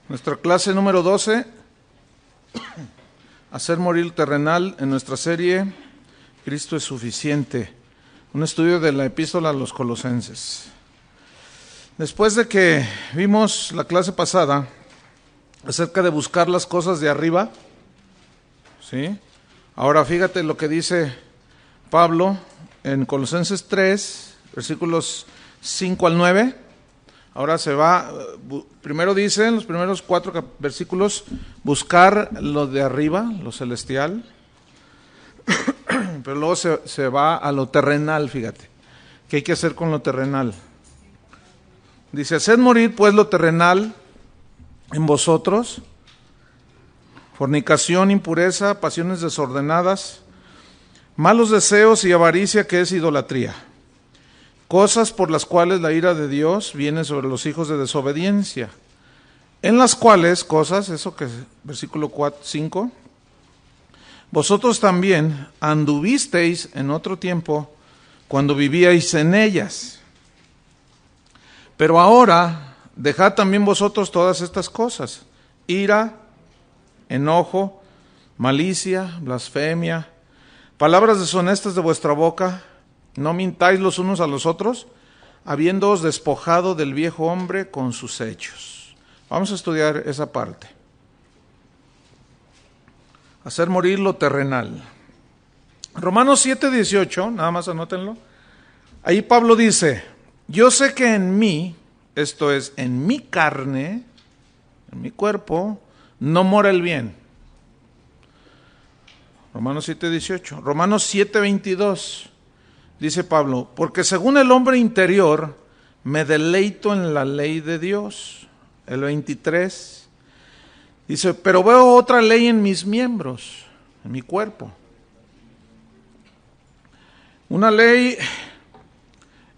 Nuestra clase número 12, hacer morir terrenal, en nuestra serie Cristo es suficiente, un estudio de la epístola a los Colosenses. Después de que vimos la clase pasada acerca de buscar las cosas de arriba, ¿sí? Ahora fíjate lo que dice Pablo en Colosenses 3, versículos 5 al 9. Ahora se va, primero dice en los primeros 4 versículos, buscar lo de arriba, lo celestial, pero luego se va a lo terrenal, fíjate, ¿qué hay que hacer con lo terrenal? Dice, haced morir pues lo terrenal en vosotros, fornicación, impureza, pasiones desordenadas, malos deseos y avaricia, que es idolatría. Cosas por las cuales la ira de Dios viene sobre los hijos de desobediencia, en las cuales cosas, eso que versículo 5, vosotros también anduvisteis en otro tiempo cuando vivíais en ellas. Pero ahora dejad también vosotros todas estas cosas: ira, enojo, malicia, blasfemia, palabras deshonestas de vuestra boca. No mintáis los unos a los otros, habiéndoos despojado del viejo hombre con sus hechos. Vamos a estudiar esa parte. Hacer morir lo terrenal. Romanos 7:18, nada más anótenlo. Ahí Pablo dice, yo sé que en mí, esto es, en mi carne, en mi cuerpo, no mora el bien. Romanos 7:18. Romanos 7:22. Dice Pablo, porque según el hombre interior me deleito en la ley de Dios. El 23 dice, pero veo otra ley en mis miembros, en mi cuerpo. Una ley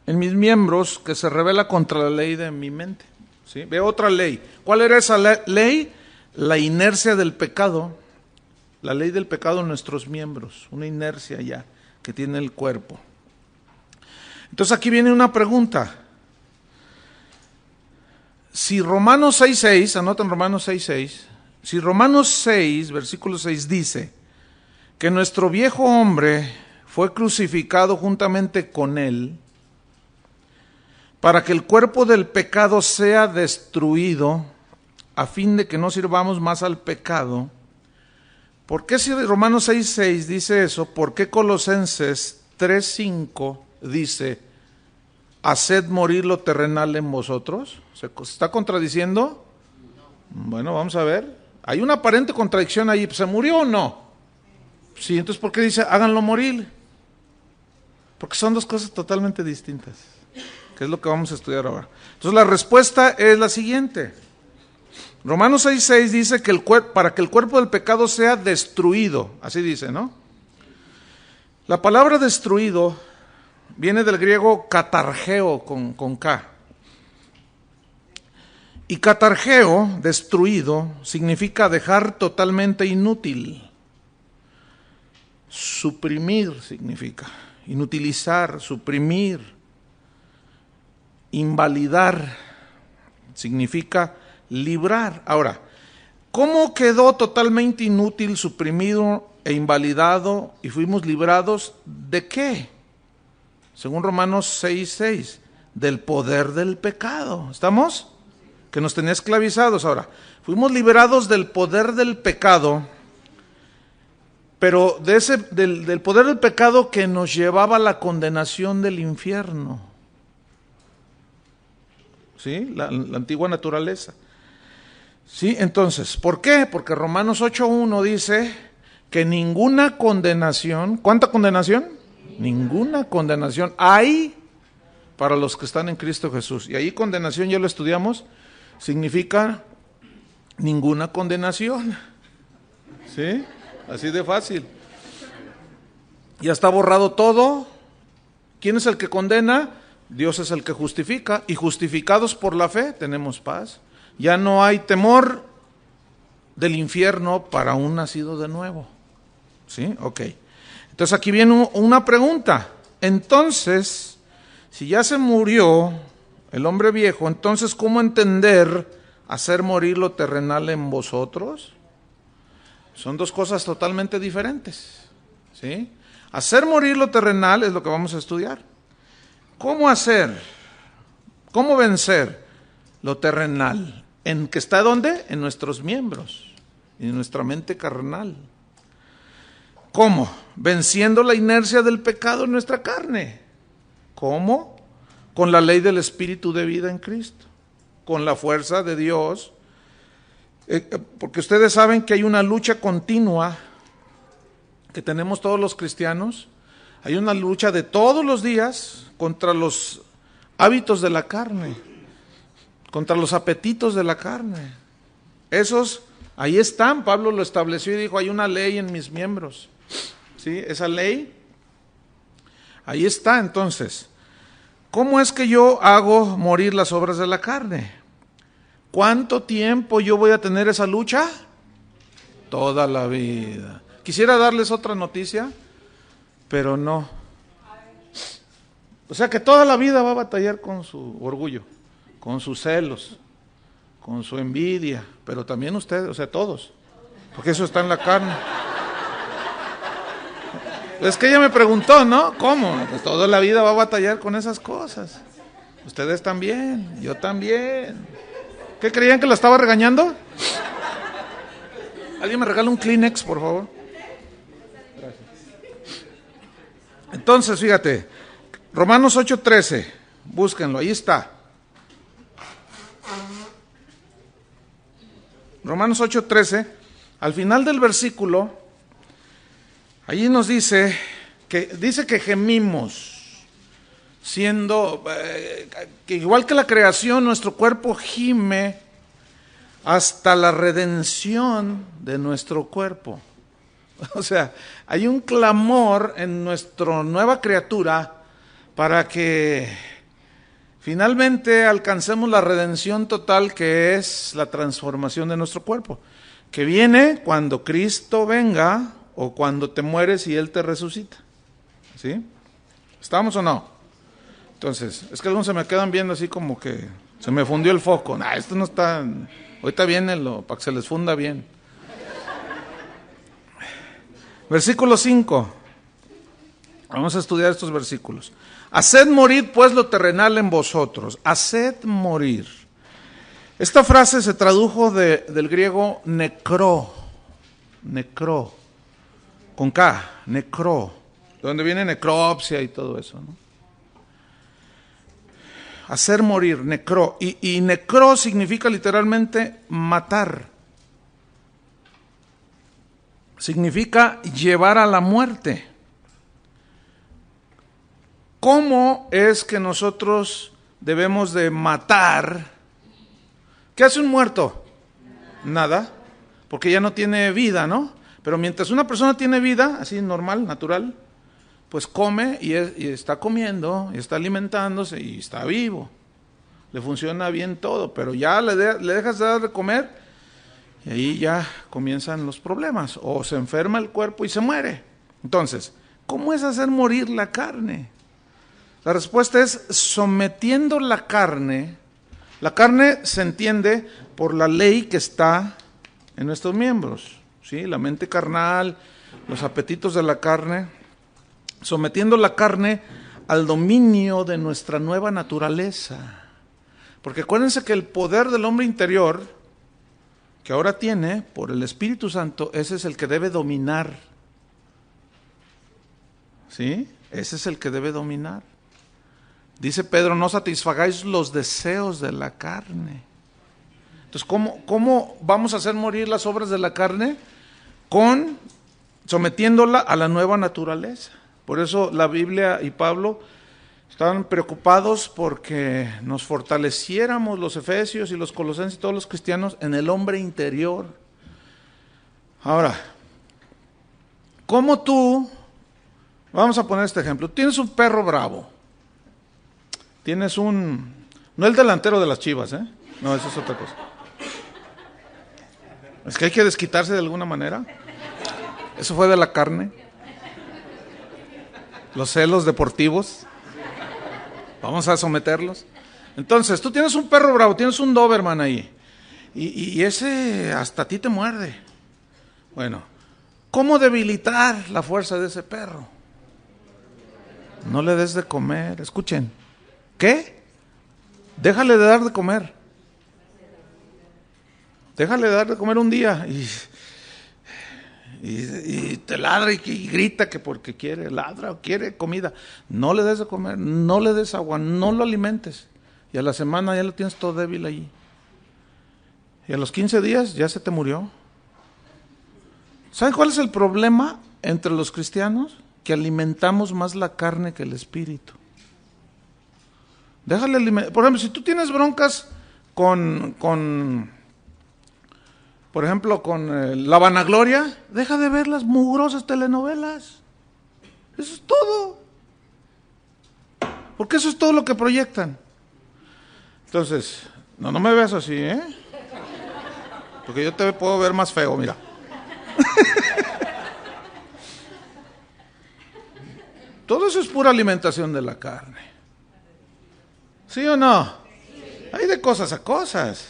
en mis miembros que se revela contra la ley de mi mente. ¿Sí? Veo otra ley. ¿Cuál era esa ley? La inercia del pecado. La ley del pecado en nuestros miembros. Una inercia ya que tiene el cuerpo. Entonces aquí viene una pregunta. Si Romanos 6:6, anoten Romanos 6:6, si Romanos 6, versículo 6 dice que nuestro viejo hombre fue crucificado juntamente con él para que el cuerpo del pecado sea destruido a fin de que no sirvamos más al pecado, ¿por qué si Romanos 6:6 dice eso? ¿Por qué Colosenses 3:5 dice, haced morir lo terrenal en vosotros? ¿Se está contradiciendo? Bueno, vamos a ver. Hay una aparente contradicción ahí. ¿Se murió o no? Sí, entonces ¿por qué dice, háganlo morir? Porque son dos cosas totalmente distintas, que es lo que vamos a estudiar ahora. Entonces la respuesta es la siguiente. Romanos 6:6 dice que para que el cuerpo del pecado sea destruido. Así dice, ¿no? La palabra destruido viene del griego katargeo con K. Y katargeo, destruido, significa dejar totalmente inútil. Suprimir significa. Inutilizar, suprimir. Invalidar significa librar. Ahora, ¿cómo quedó totalmente inútil, suprimido e invalidado y fuimos librados de qué? Según Romanos 6:6, del poder del pecado. ¿Estamos? Que nos tenía esclavizados. Ahora, fuimos liberados del poder del pecado, pero del poder del pecado que nos llevaba a la condenación del infierno. ¿Sí? La antigua naturaleza. ¿Sí? Entonces, ¿por qué? Porque Romanos 8:1 dice que ninguna condenación, ¿cuánta condenación? Ninguna condenación hay para los que están en Cristo Jesús. Y ahí condenación, ya lo estudiamos, significa ninguna condenación. ¿Sí? Así de fácil. Ya está borrado todo. ¿Quién es el que condena? Dios es el que justifica. Y justificados por la fe tenemos paz. Ya no hay temor del infierno para un nacido de nuevo. ¿Sí? Ok. Entonces aquí viene una pregunta. Entonces, si ya se murió el hombre viejo, entonces ¿cómo entender hacer morir lo terrenal en vosotros. Son dos cosas totalmente diferentes, ¿sí? Hacer morir lo terrenal es lo que vamos a estudiar. ¿Cómo hacer? ¿Cómo vencer lo terrenal? ¿En que está dónde? En nuestros miembros, en nuestra mente carnal. ¿Cómo? Venciendo la inercia del pecado en nuestra carne. ¿Cómo? Con la ley del Espíritu de vida en Cristo, con la fuerza de Dios, porque ustedes saben que hay una lucha continua que tenemos todos los cristianos. Hay una lucha de todos los días contra los hábitos de la carne, contra los apetitos de la carne. Esos, ahí están, Pablo lo estableció y dijo, hay una ley en mis miembros. ¿Sí? Esa ley, ahí está. Entonces, ¿cómo es que yo hago morir las obras de la carne? ¿Cuánto tiempo yo voy a tener esa lucha? Toda la vida. Quisiera darles otra noticia, pero no. O sea que toda la vida va a batallar con su orgullo, con sus celos, con su envidia, pero también ustedes, o sea, todos, porque eso está en la carne. Es que ella me preguntó, ¿no? ¿Cómo? Pues toda la vida va a batallar con esas cosas. Ustedes también, yo también. ¿Qué creían que la estaba regañando? ¿Alguien me regala un Kleenex, por favor? Gracias. Entonces, fíjate, Romanos 8:13, búsquenlo, ahí está. Romanos 8:13, al final del versículo, allí nos dice que gemimos, siendo, que igual que la creación, nuestro cuerpo gime hasta la redención de nuestro cuerpo. O sea, hay un clamor en nuestra nueva criatura para que finalmente alcancemos la redención total, que es la transformación de nuestro cuerpo, que viene cuando Cristo venga o cuando te mueres y Él te resucita. ¿Sí? ¿Estamos o no? Entonces, es que algunos se me quedan viendo así como que se me fundió el foco. Nah, esto no está... Ahorita viene para que se les funda bien. Versículo 5. Vamos a estudiar estos versículos. Haced morir pues lo terrenal en vosotros. Haced morir. Esta frase se tradujo del griego necró. Necró. Con K. Necró. De donde viene necropsia y todo eso, ¿no? Hacer morir, necró. Y necró significa literalmente matar. Significa llevar a la muerte. ¿Cómo es que nosotros debemos de matar? ¿Qué hace un muerto? Nada, porque ya no tiene vida, ¿no? Pero mientras una persona tiene vida, así normal, natural, pues come y está comiendo, y está alimentándose y está vivo. Le funciona bien todo, pero ya le dejas de dar de comer y ahí ya comienzan los problemas. O se enferma el cuerpo y se muere. Entonces, ¿cómo es hacer morir la carne? La respuesta es sometiendo la carne. La carne se entiende por la ley que está en nuestros miembros, ¿sí? La mente carnal, los apetitos de la carne, sometiendo la carne al dominio de nuestra nueva naturaleza. Porque acuérdense que el poder del hombre interior, que ahora tiene por el Espíritu Santo, ese es el que debe dominar. ¿Sí? Ese es el que debe dominar. Dice Pedro, no satisfagáis los deseos de la carne. Entonces, ¿cómo vamos a hacer morir las obras de la carne? Sometiéndola a la nueva naturaleza. Por eso la Biblia y Pablo estaban preocupados porque nos fortaleciéramos los efesios y los colosenses y todos los cristianos en el hombre interior. Ahora, ¿cómo tú, vamos a poner este ejemplo, tienes un perro bravo, tienes no el delantero de las Chivas, no, eso es otra cosa. Es que hay que desquitarse de alguna manera. Eso fue de la carne. Los celos deportivos. Vamos a someterlos. Entonces, tú tienes un perro bravo, tienes un Doberman ahí. Y ese hasta a ti te muerde. Bueno, ¿cómo debilitar la fuerza de ese perro? No le des de comer. Escuchen. ¿Qué? Déjale de dar de comer. Déjale de dar de comer un día y te ladra y grita que porque quiere, ladra o quiere comida. No le des de comer, no le des agua, no lo alimentes. Y a la semana ya lo tienes todo débil allí. Y a los 15 días ya se te murió. ¿Saben cuál es el problema entre los cristianos? Que alimentamos más la carne que el espíritu. Déjale alimentar. Por ejemplo, si tú tienes broncas por ejemplo, con la vanagloria, deja de ver las mugrosas telenovelas. Eso es todo. Porque eso es todo lo que proyectan. Entonces, no me veas así, ¿eh? Porque yo te puedo ver más feo, mira. Todo eso es pura alimentación de la carne. ¿Sí o no? Hay de cosas a cosas.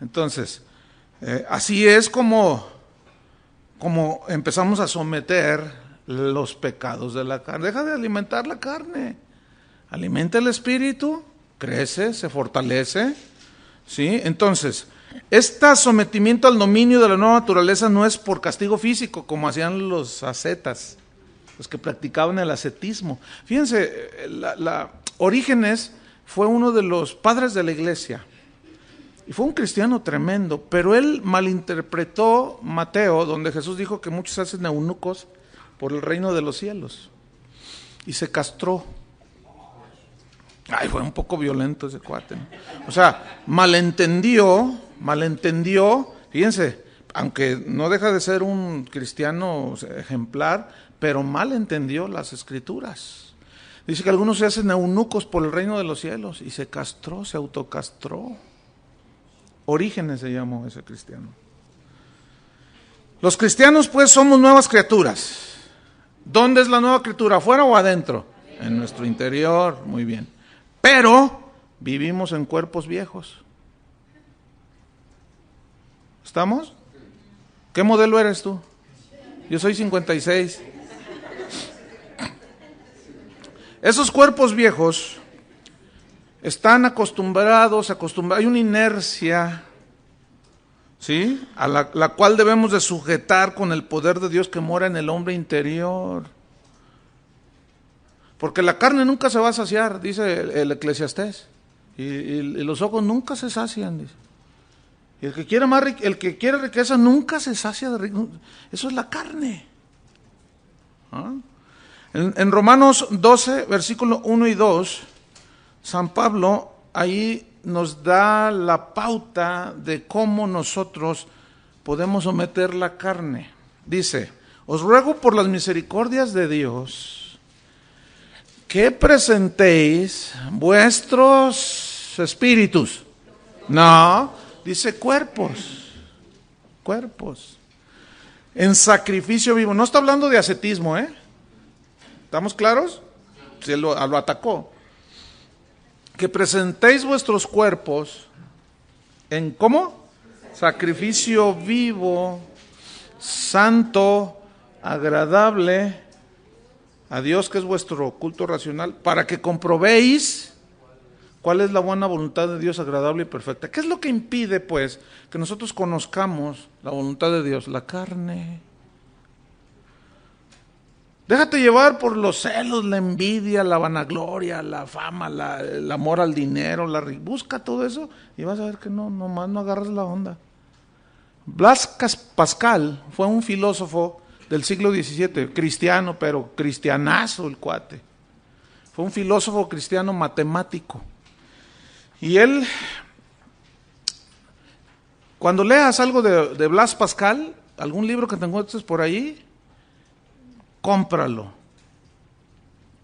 Entonces, así es como empezamos a someter los pecados de la carne. Deja de alimentar la carne. Alimenta el espíritu, crece, se fortalece. ¿Sí? Entonces, este sometimiento al dominio de la nueva naturaleza no es por castigo físico, como hacían los ascetas, los que practicaban el ascetismo. Fíjense, Orígenes fue uno de los padres de la iglesia. Y fue un cristiano tremendo, pero él malinterpretó Mateo, donde Jesús dijo que muchos se hacen eunucos por el reino de los cielos. Y se castró. Ay, fue un poco violento ese cuate, ¿no? O sea, malentendió, fíjense, aunque no deja de ser un cristiano ejemplar, pero malentendió las escrituras. Dice que algunos se hacen eunucos por el reino de los cielos y se castró, se autocastró. Orígenes se llamó ese cristiano. Los cristianos pues somos nuevas criaturas. ¿Dónde es la nueva criatura? ¿Afuera o adentro? En nuestro interior, muy bien. Pero vivimos en cuerpos viejos. ¿Estamos? ¿Qué modelo eres tú? Yo soy 56. Esos cuerpos viejos están acostumbrados, hay una inercia, ¿sí? A la cual debemos de sujetar con el poder de Dios que mora en el hombre interior. Porque la carne nunca se va a saciar, dice el Eclesiastés, y los ojos nunca se sacian, dice. Y el que quiere riqueza nunca se sacia de riqueza. Eso es la carne. ¿Ah? En Romanos 12, versículo 1 y 2, San Pablo ahí nos da la pauta de cómo nosotros podemos someter la carne. Dice, os ruego por las misericordias de Dios que presentéis vuestros espíritus. No, dice cuerpos, en sacrificio vivo. No está hablando de ascetismo, ¿eh? ¿Estamos claros? Se lo atacó. Que presentéis vuestros cuerpos en ¿cómo? Sacrificio vivo, santo, agradable a Dios, que es vuestro culto racional, para que comprobéis cuál es la buena voluntad de Dios, agradable y perfecta. ¿Qué es lo que impide, pues, que nosotros conozcamos la voluntad de Dios? La carne. Déjate llevar por los celos, la envidia, la vanagloria, la fama, el amor al dinero, busca todo eso y vas a ver que nomás no agarras la onda. Blas Pascal fue un filósofo del siglo XVII, cristiano, pero cristianazo el cuate. Fue un filósofo cristiano matemático. Y él, cuando leas algo de Blas Pascal, algún libro que te encuentres por ahí, cómpralo.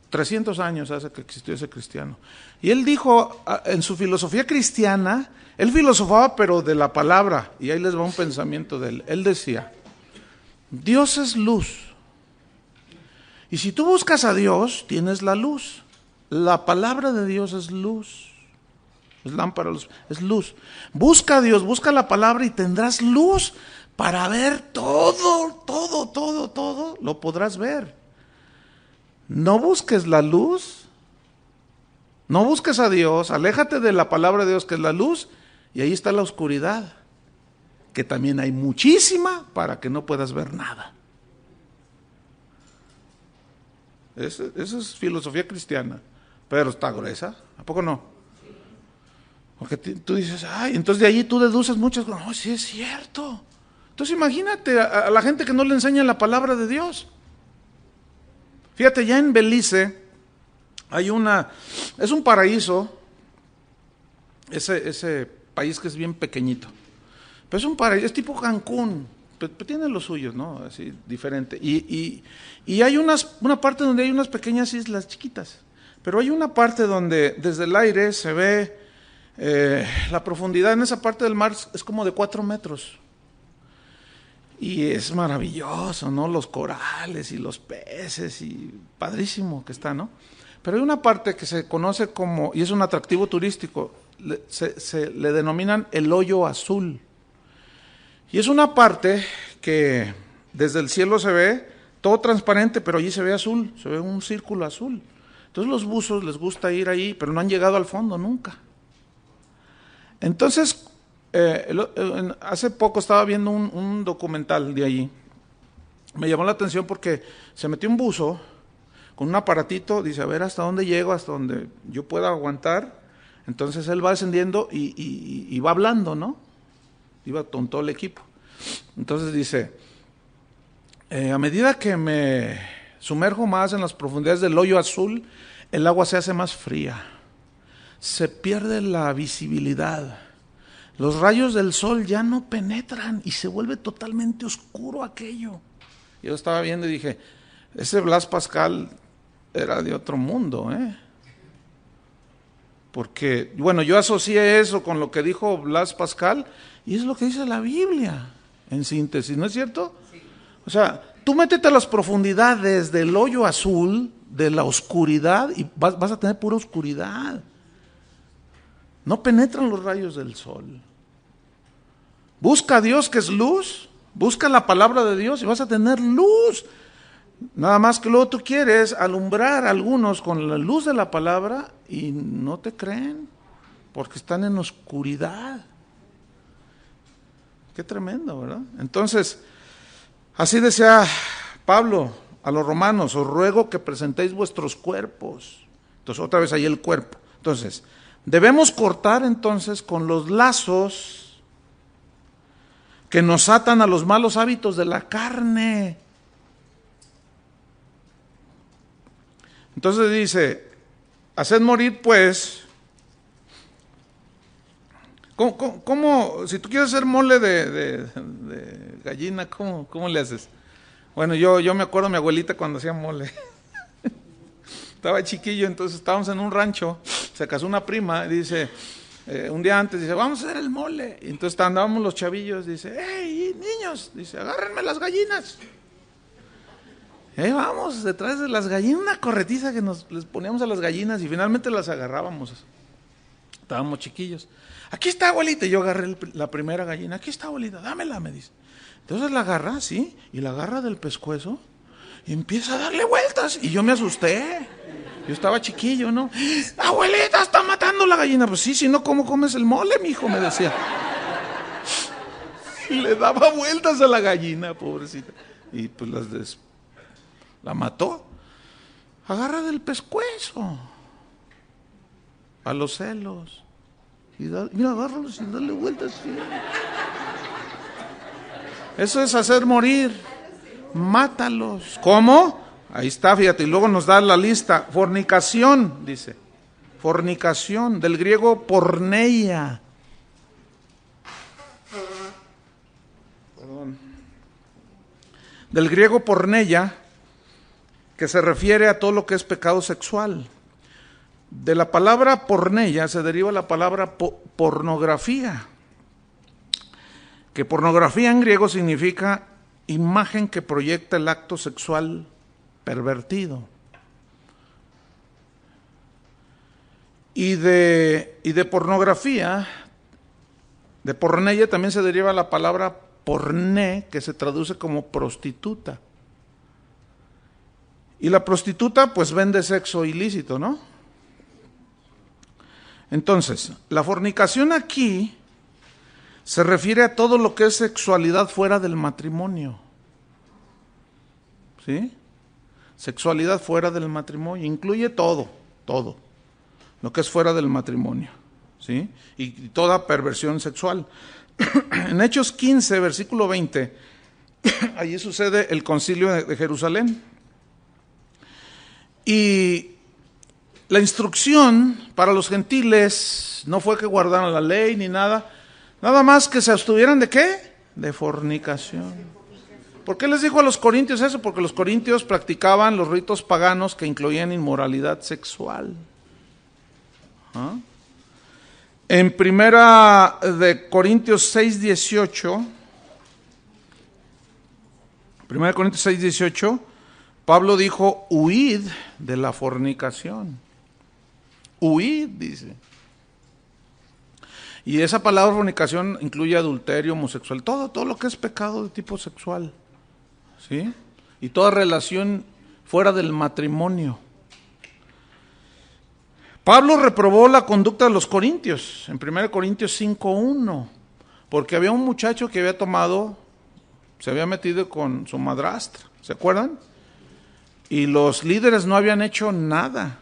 300 años hace que existió ese cristiano. Y él dijo, en su filosofía cristiana, él filosofaba pero de la palabra, y ahí les va un pensamiento de él. Él decía, Dios es luz. Y si tú buscas a Dios, tienes la luz. La palabra de Dios es luz. es lámpara, es luz. Busca a Dios, busca la palabra y tendrás luz para ver todo, lo podrás ver. No busques la luz, no busques a Dios, aléjate de la palabra de Dios que es la luz, y ahí está la oscuridad, que también hay muchísima para que no puedas ver nada. Esa es filosofía cristiana, pero está gruesa, ¿a poco no? Porque tú dices, ay, entonces de allí tú deduces muchas cosas. No, sí es cierto. Entonces imagínate a la gente que no le enseña la palabra de Dios. Fíjate, ya en Belice hay es un paraíso, ese país que es bien pequeñito, pero es un paraíso, es tipo Cancún, pero tiene los suyos, ¿no? Así, diferente. Y hay una parte donde hay unas pequeñas islas chiquitas, pero hay una parte donde desde el aire se ve la profundidad en esa parte del mar es como de 4 metros. Y es maravilloso, ¿no? Los corales y los peces, y padrísimo que está, ¿no? Pero hay una parte que se conoce como, y es un atractivo turístico, se le denominan el hoyo azul. Y es una parte que desde el cielo se ve todo transparente, pero allí se ve azul, se ve un círculo azul. Entonces los buzos les gusta ir ahí, pero no han llegado al fondo nunca. Entonces, hace poco estaba viendo un documental de allí. Me llamó la atención porque se metió un buzo con un aparatito, dice, a ver hasta dónde llego, hasta donde yo pueda aguantar. Entonces él va descendiendo y va hablando, ¿no? Iba con todo el equipo. Entonces dice, a medida que me sumerjo más en las profundidades del hoyo azul, el agua se hace más fría, se pierde la visibilidad, los rayos del sol ya no penetran y se vuelve totalmente oscuro aquello. Yo estaba viendo y dije, ese Blas Pascal era de otro mundo, porque, bueno, yo asocié eso con lo que dijo Blas Pascal, y es lo que dice la Biblia, en síntesis, ¿no es cierto? Sí. O sea, tú métete a las profundidades del hoyo azul, de la oscuridad, y vas a tener pura oscuridad. No penetran los rayos del sol. Busca a Dios que es luz, busca la palabra de Dios y vas a tener luz. Nada más que luego tú quieres alumbrar a algunos con la luz de la palabra y no te creen, porque están en oscuridad. Qué tremendo, ¿verdad? Entonces, así decía Pablo a los romanos, os ruego que presentéis vuestros cuerpos. Entonces, otra vez ahí el cuerpo. Entonces, debemos cortar entonces con los lazos que nos atan a los malos hábitos de la carne. Entonces dice, haced morir pues, ¿cómo si tú quieres hacer mole de gallina, ¿cómo le haces? Bueno, yo me acuerdo de mi abuelita cuando hacía mole. Estaba chiquillo, entonces estábamos en un rancho, se casó una prima, y dice, un día antes, dice, vamos a hacer el mole. Y entonces andábamos los chavillos, dice, hey, niños, dice, agárrenme las gallinas. Vamos, detrás de las gallinas, una corretiza que les poníamos a las gallinas y finalmente las agarrábamos. Estábamos chiquillos. Aquí está, abuelita. Y yo agarré la primera gallina. Aquí está, abuelita, dámela, me dice. Entonces la agarra, sí, y la agarra del pescuezo y empieza a darle vueltas. Y yo me asusté. Yo estaba chiquillo, ¿no? Abuelita, está matando la gallina. Pues sí, si no, ¿cómo comes el mole, mijo? Me decía. Y le daba vueltas a la gallina, pobrecita. Y pues la mató. Agarra del pescuezo. A los celos. Y mira, agárralos y dale vueltas. ¿Sí? Eso es hacer morir. Mátalos. ¿Cómo? Ahí está, fíjate. Y luego nos da la lista. Fornicación, dice. Fornicación, del griego porneia. Perdón. Del griego porneia, que se refiere a todo lo que es pecado sexual. De la palabra porneia se deriva la palabra pornografía, que pornografía en griego significa imagen que proyecta el acto sexual pervertido. Y de pornografía, de porneia también se deriva la palabra porné, que se traduce como prostituta. Y la prostituta pues vende sexo ilícito, ¿no? Entonces, la fornicación aquí se refiere a todo lo que es sexualidad fuera del matrimonio. ¿Sí? Sexualidad fuera del matrimonio, incluye todo lo que es fuera del matrimonio, ¿sí? Y toda perversión sexual. En Hechos 15, versículo 20, allí sucede el concilio de Jerusalén. Y la instrucción para los gentiles no fue que guardaran la ley ni nada más que se abstuvieran ¿de qué? De fornicación. ¿Por qué les dijo a los corintios eso? Porque los corintios practicaban los ritos paganos que incluían inmoralidad sexual. ¿Ah? En primera de Corintios 6:18, primera de Corintios 6:18, Pablo dijo, huid de la fornicación. Huid, dice. Y esa palabra fornicación incluye adulterio, homosexual, todo lo que es pecado de tipo sexual, ¿sí? Y toda relación fuera del matrimonio. Pablo reprobó la conducta de los corintios, en 1 Corintios 5:1, porque había un muchacho que había se había metido con su madrastra, ¿se acuerdan? Y los líderes no habían hecho nada,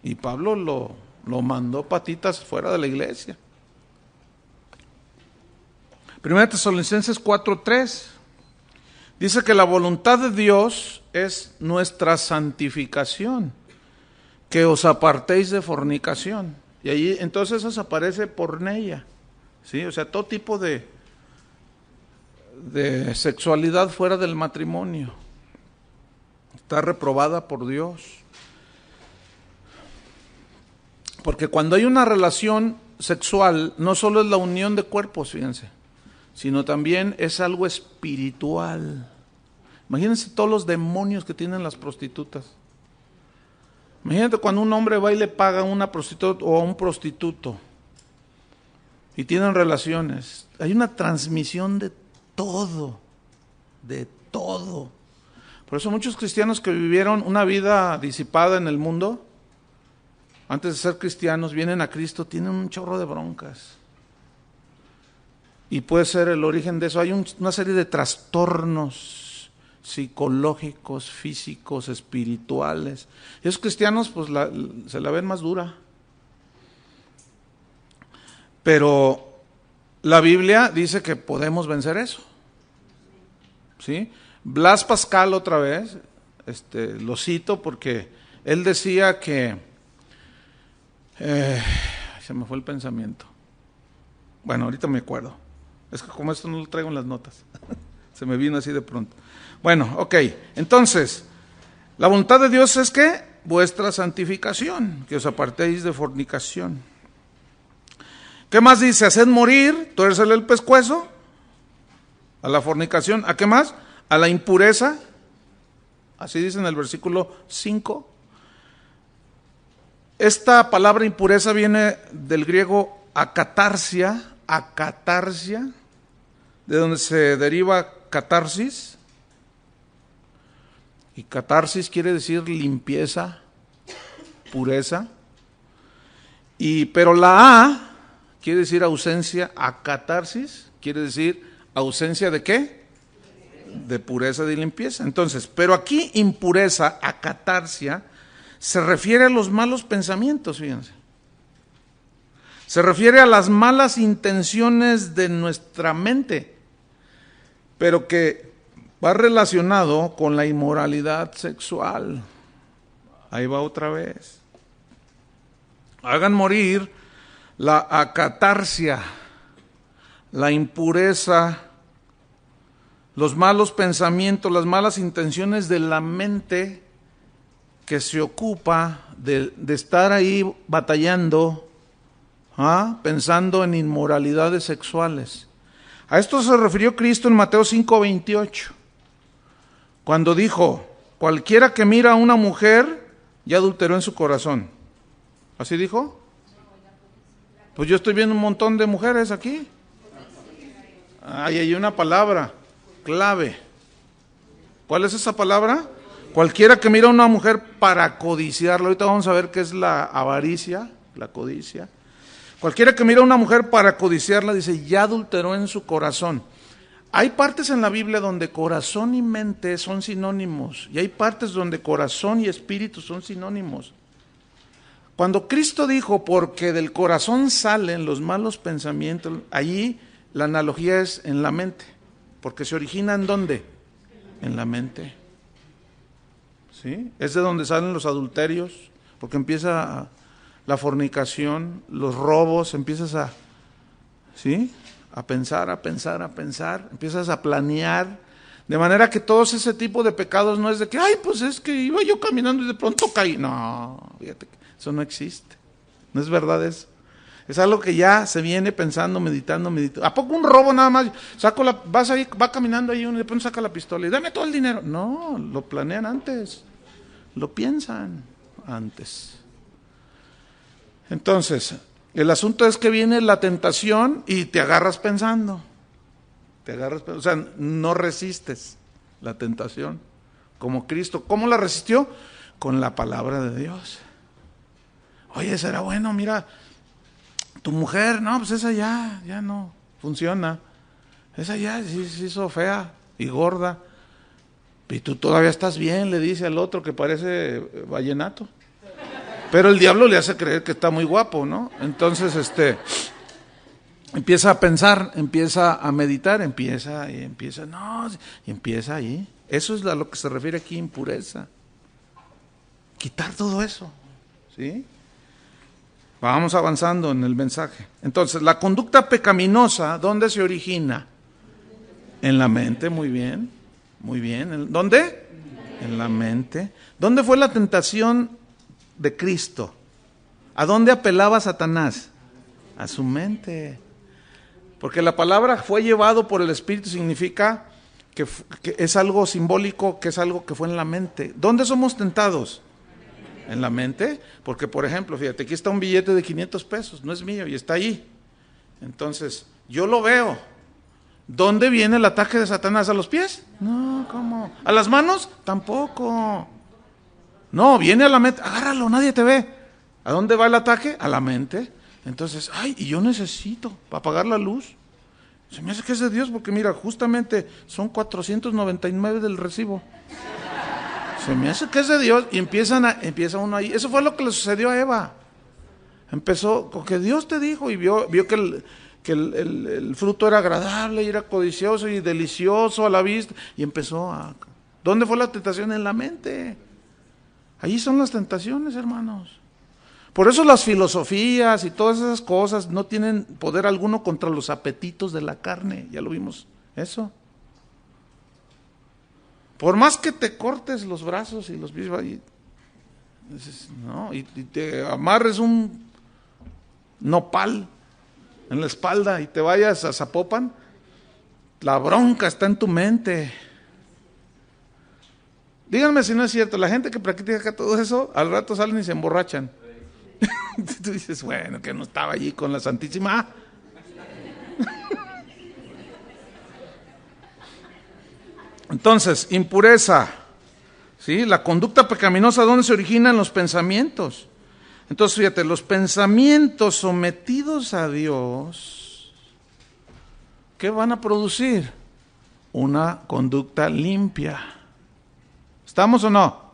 y Pablo lo mandó patitas fuera de la iglesia. 1 Tesalonicenses 4:3 dice que la voluntad de Dios es nuestra santificación, que os apartéis de fornicación. Y ahí entonces eso aparece porneia, ¿sí? O sea, todo tipo de sexualidad fuera del matrimonio está reprobada por Dios. Porque cuando hay una relación sexual, no solo es la unión de cuerpos, fíjense, sino también es algo espiritual. Imagínense todos los demonios que tienen las prostitutas. Imagínate cuando un hombre va y le paga a una prostituta o a un prostituto y tienen relaciones. Hay una transmisión de todo. Por eso muchos cristianos que vivieron una vida disipada en el mundo, antes de ser cristianos, vienen a Cristo, tienen un chorro de broncas. Y puede ser el origen de eso. Hay una serie de trastornos psicológicos, físicos, espirituales. Y esos cristianos pues se la ven más dura. Pero la Biblia dice que podemos vencer eso. ¿Sí? Blas Pascal otra vez, lo cito porque él decía que se me fue el pensamiento. Bueno, ahorita me acuerdo. Es que como esto no lo traigo en las notas. Se me vino así de pronto. Bueno, ok. Entonces, la voluntad de Dios es que vuestra santificación, que os apartéis de fornicación. ¿Qué más dice? Haced morir, tuércele el pescuezo, a la fornicación. ¿A qué más? A la impureza. Así dice en el versículo 5. Esta palabra impureza viene del griego acatarsia, de donde se deriva catarsis. Y catarsis quiere decir limpieza, pureza. Pero la A quiere decir ausencia, acatarsis quiere decir ausencia de ¿qué? De pureza, de limpieza. Entonces, pero aquí impureza, acatarsia, se refiere a los malos pensamientos, fíjense. Se refiere a las malas intenciones de nuestra mente, pero que va relacionado con la inmoralidad sexual. Ahí va otra vez. Hagan morir la acatarsia, la impureza, los malos pensamientos, las malas intenciones de la mente que se ocupa de estar ahí batallando, pensando en inmoralidades sexuales. A esto se refirió Cristo en Mateo 5:28, cuando dijo, cualquiera que mira a una mujer ya adulteró en su corazón. ¿Así dijo? Pues yo estoy viendo un montón de mujeres aquí. Ahí hay una palabra clave. ¿Cuál es esa palabra? Cualquiera que mira a una mujer para codiciarla. Ahorita vamos a ver qué es la avaricia, la codicia. Cualquiera que mira a una mujer para codiciarla, dice, ya adulteró en su corazón. Hay partes en la Biblia donde corazón y mente son sinónimos, y hay partes donde corazón y espíritu son sinónimos. Cuando Cristo dijo, porque del corazón salen los malos pensamientos, allí la analogía es en la mente, porque se origina ¿en dónde? En la mente. ¿Sí? Es de donde salen los adulterios, porque empieza la fornicación, los robos, empiezas a, ¿sí?, a pensar, empiezas a planear, de manera que todos ese tipo de pecados no es de que, ay, pues es que iba yo caminando y de pronto caí. No, fíjate que eso no existe, no es verdad eso. Es algo que ya se viene pensando, meditando. ¿A poco un robo nada más? Vas ahí, va caminando ahí uno y de pronto saca la pistola y dame todo el dinero. No, lo planean antes, lo piensan antes. Entonces, el asunto es que viene la tentación y te agarras pensando. O sea, no resistes la tentación como Cristo. ¿Cómo la resistió? Con la palabra de Dios. Oye, será bueno, mira, tu mujer, no, pues esa ya no funciona. Esa ya se hizo fea y gorda. Y tú todavía estás bien, le dice al otro que parece vallenato. Pero el diablo le hace creer que está muy guapo, ¿no? Entonces, empieza a pensar, empieza a meditar, empieza ahí. Eso es a lo que se refiere aquí, impureza. Quitar todo eso, ¿sí? Vamos avanzando en el mensaje. Entonces, la conducta pecaminosa, ¿dónde se origina? En la mente, muy bien, muy bien. ¿Dónde? En la mente. ¿Dónde fue la tentación de Cristo? ¿A dónde apelaba Satanás? A su mente. Porque la palabra fue llevado por el Espíritu significa que es algo simbólico, que es algo que fue en la mente. ¿Dónde somos tentados? En la mente. Porque, por ejemplo, fíjate, aquí está un billete de 500 pesos, no es mío y está ahí. Entonces, yo lo veo. ¿Dónde viene el ataque de Satanás? ¿A los pies? No, ¿cómo? ¿A las manos? Tampoco. No, viene a la mente, agárralo, nadie te ve. ¿A dónde va el ataque? A la mente. Entonces, ay, y yo necesito para apagar la luz. Se me hace que es de Dios porque mira, justamente son 499 del recibo. Se me hace que es de Dios y empieza uno ahí. Eso fue lo que le sucedió a Eva. Empezó con que Dios te dijo y vio que el fruto era agradable y era codicioso y delicioso a la vista. Y empezó a... ¿Dónde fue la tentación? En la mente. Allí son las tentaciones, hermanos. Por eso las filosofías y todas esas cosas no tienen poder alguno contra los apetitos de la carne. Ya lo vimos, eso. Por más que te cortes los brazos y los pies, ¿no? Y te amarres un nopal en la espalda y te vayas a Zapopan, la bronca está en tu mente. Díganme si no es cierto, la gente que practica acá todo eso, al rato salen y se emborrachan. Tú dices, bueno, que no estaba allí con la Santísima. Entonces, impureza, ¿sí? La conducta pecaminosa, ¿dónde se origina? En los pensamientos. Entonces, fíjate, los pensamientos sometidos a Dios, ¿qué van a producir? Una conducta limpia. ¿Estamos o no?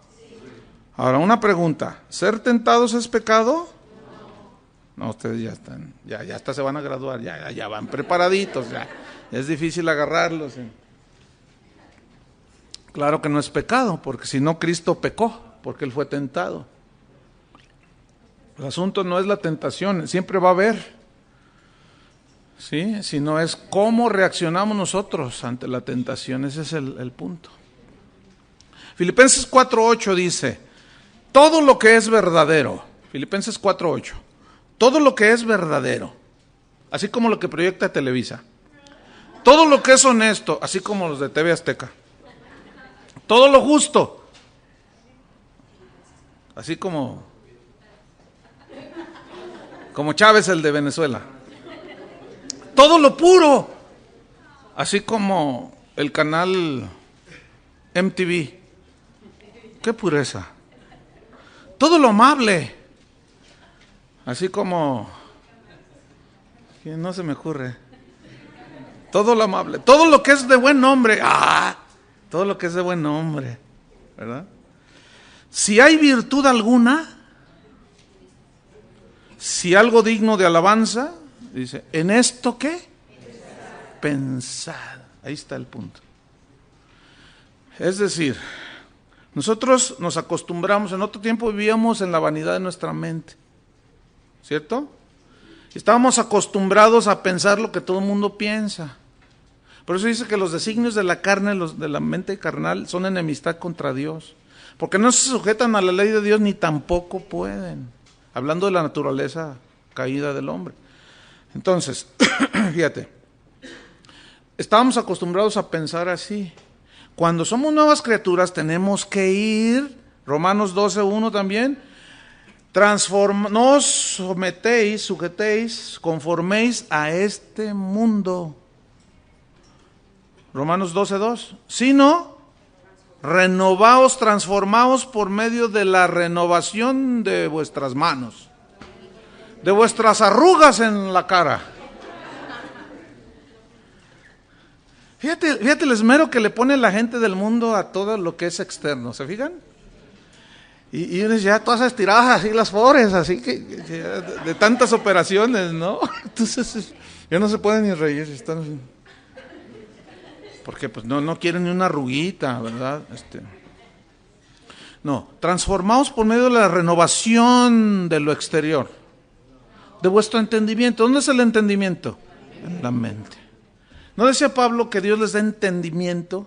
Ahora, una pregunta, ¿ser tentados es pecado? No, ustedes ya están, ya hasta se van a graduar, ya van preparaditos, ya es difícil agarrarlos. Claro que no es pecado, porque si no Cristo pecó, porque Él fue tentado. El asunto no es la tentación, siempre va a haber, ¿sí? Sino es cómo reaccionamos nosotros ante la tentación, ese es el punto. Filipenses 4:8 dice, todo lo que es verdadero, Filipenses 4:8, todo lo que es verdadero, así como lo que proyecta Televisa, todo lo que es honesto, así como los de TV Azteca, todo lo justo, así como Como Chávez, el de Venezuela. Todo lo puro, así como el canal MTV. ¡Qué pureza! Todo lo amable, así como, que no se me ocurre, todo lo amable, todo lo que es de buen nombre, todo lo que es de buen nombre, ¿verdad? Si hay virtud alguna, si algo digno de alabanza, dice, ¿en esto qué? Pensad. Ahí está el punto. Es decir, nosotros nos acostumbramos, en otro tiempo vivíamos en la vanidad de nuestra mente, ¿cierto? Estábamos acostumbrados a pensar lo que todo el mundo piensa. Por eso dice que los designios de la carne, los de la mente carnal, son enemistad contra Dios. Porque no se sujetan a la ley de Dios ni tampoco pueden. Hablando de la naturaleza caída del hombre. Entonces, fíjate, estábamos acostumbrados a pensar así. Cuando somos nuevas criaturas tenemos que ir, Romanos 12:1 también, no os sometéis, sujetéis, conforméis a este mundo. Romanos 12:2, sino renovaos, transformaos por medio de la renovación de vuestras manos, de vuestras arrugas en la cara. Fíjate el esmero que le pone la gente del mundo a todo lo que es externo, ¿se fijan? Y uno ya todas estiradas así las pobres, así que de tantas operaciones, ¿no? Entonces ya no se pueden ni reír, están así. Porque pues no quieren ni una arruguita, ¿verdad? No, transformaos por medio de la renovación de lo exterior, de vuestro entendimiento. ¿Dónde es el entendimiento? En la mente. ¿No decía Pablo que Dios les da entendimiento?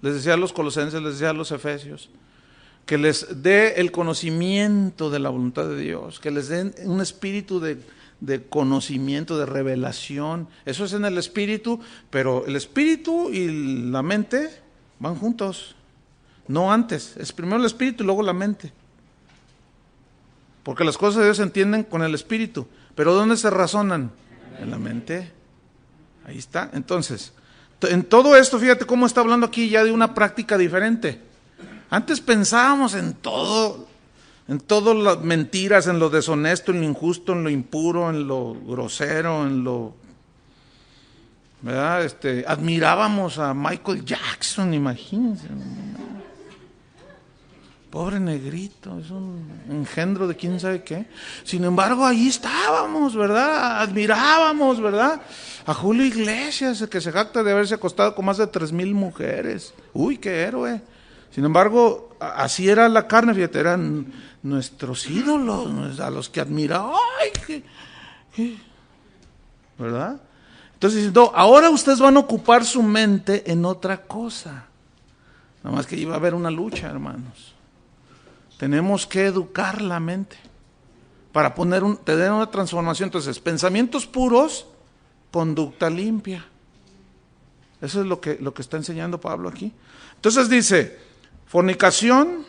Les decía a los colosenses, les decía a los efesios, que les dé el conocimiento de la voluntad de Dios, que les den un espíritu de conocimiento, de revelación. Eso es en el espíritu, pero el espíritu y la mente van juntos, no antes. Es primero el espíritu y luego la mente. Porque las cosas de Dios se entienden con el espíritu, pero ¿dónde se razonan? En la mente. Ahí está. Entonces, en todo esto, fíjate cómo está hablando aquí ya de una práctica diferente. Antes pensábamos en todo las mentiras, en lo deshonesto, en lo injusto, en lo impuro, en lo grosero, en lo, ¿verdad? Admirábamos a Michael Jackson, imagínense. Pobre negrito, es un engendro de quién sabe qué. Sin embargo, ahí estábamos, ¿verdad? Admirábamos, ¿verdad? A Julio Iglesias, que se jacta de haberse acostado con más de 3,000 mujeres. Uy, qué héroe. Sin embargo, así era la carne, fíjate, eran nuestros ídolos, a los que admiraba. ¡Ay! ¿Verdad? Entonces, no, ahora ustedes van a ocupar su mente en otra cosa. Nada más que iba a haber una lucha, hermanos. Tenemos que educar la mente para tener una transformación. Entonces, pensamientos puros, conducta limpia. Eso es lo que está enseñando Pablo aquí. Entonces dice, fornicación,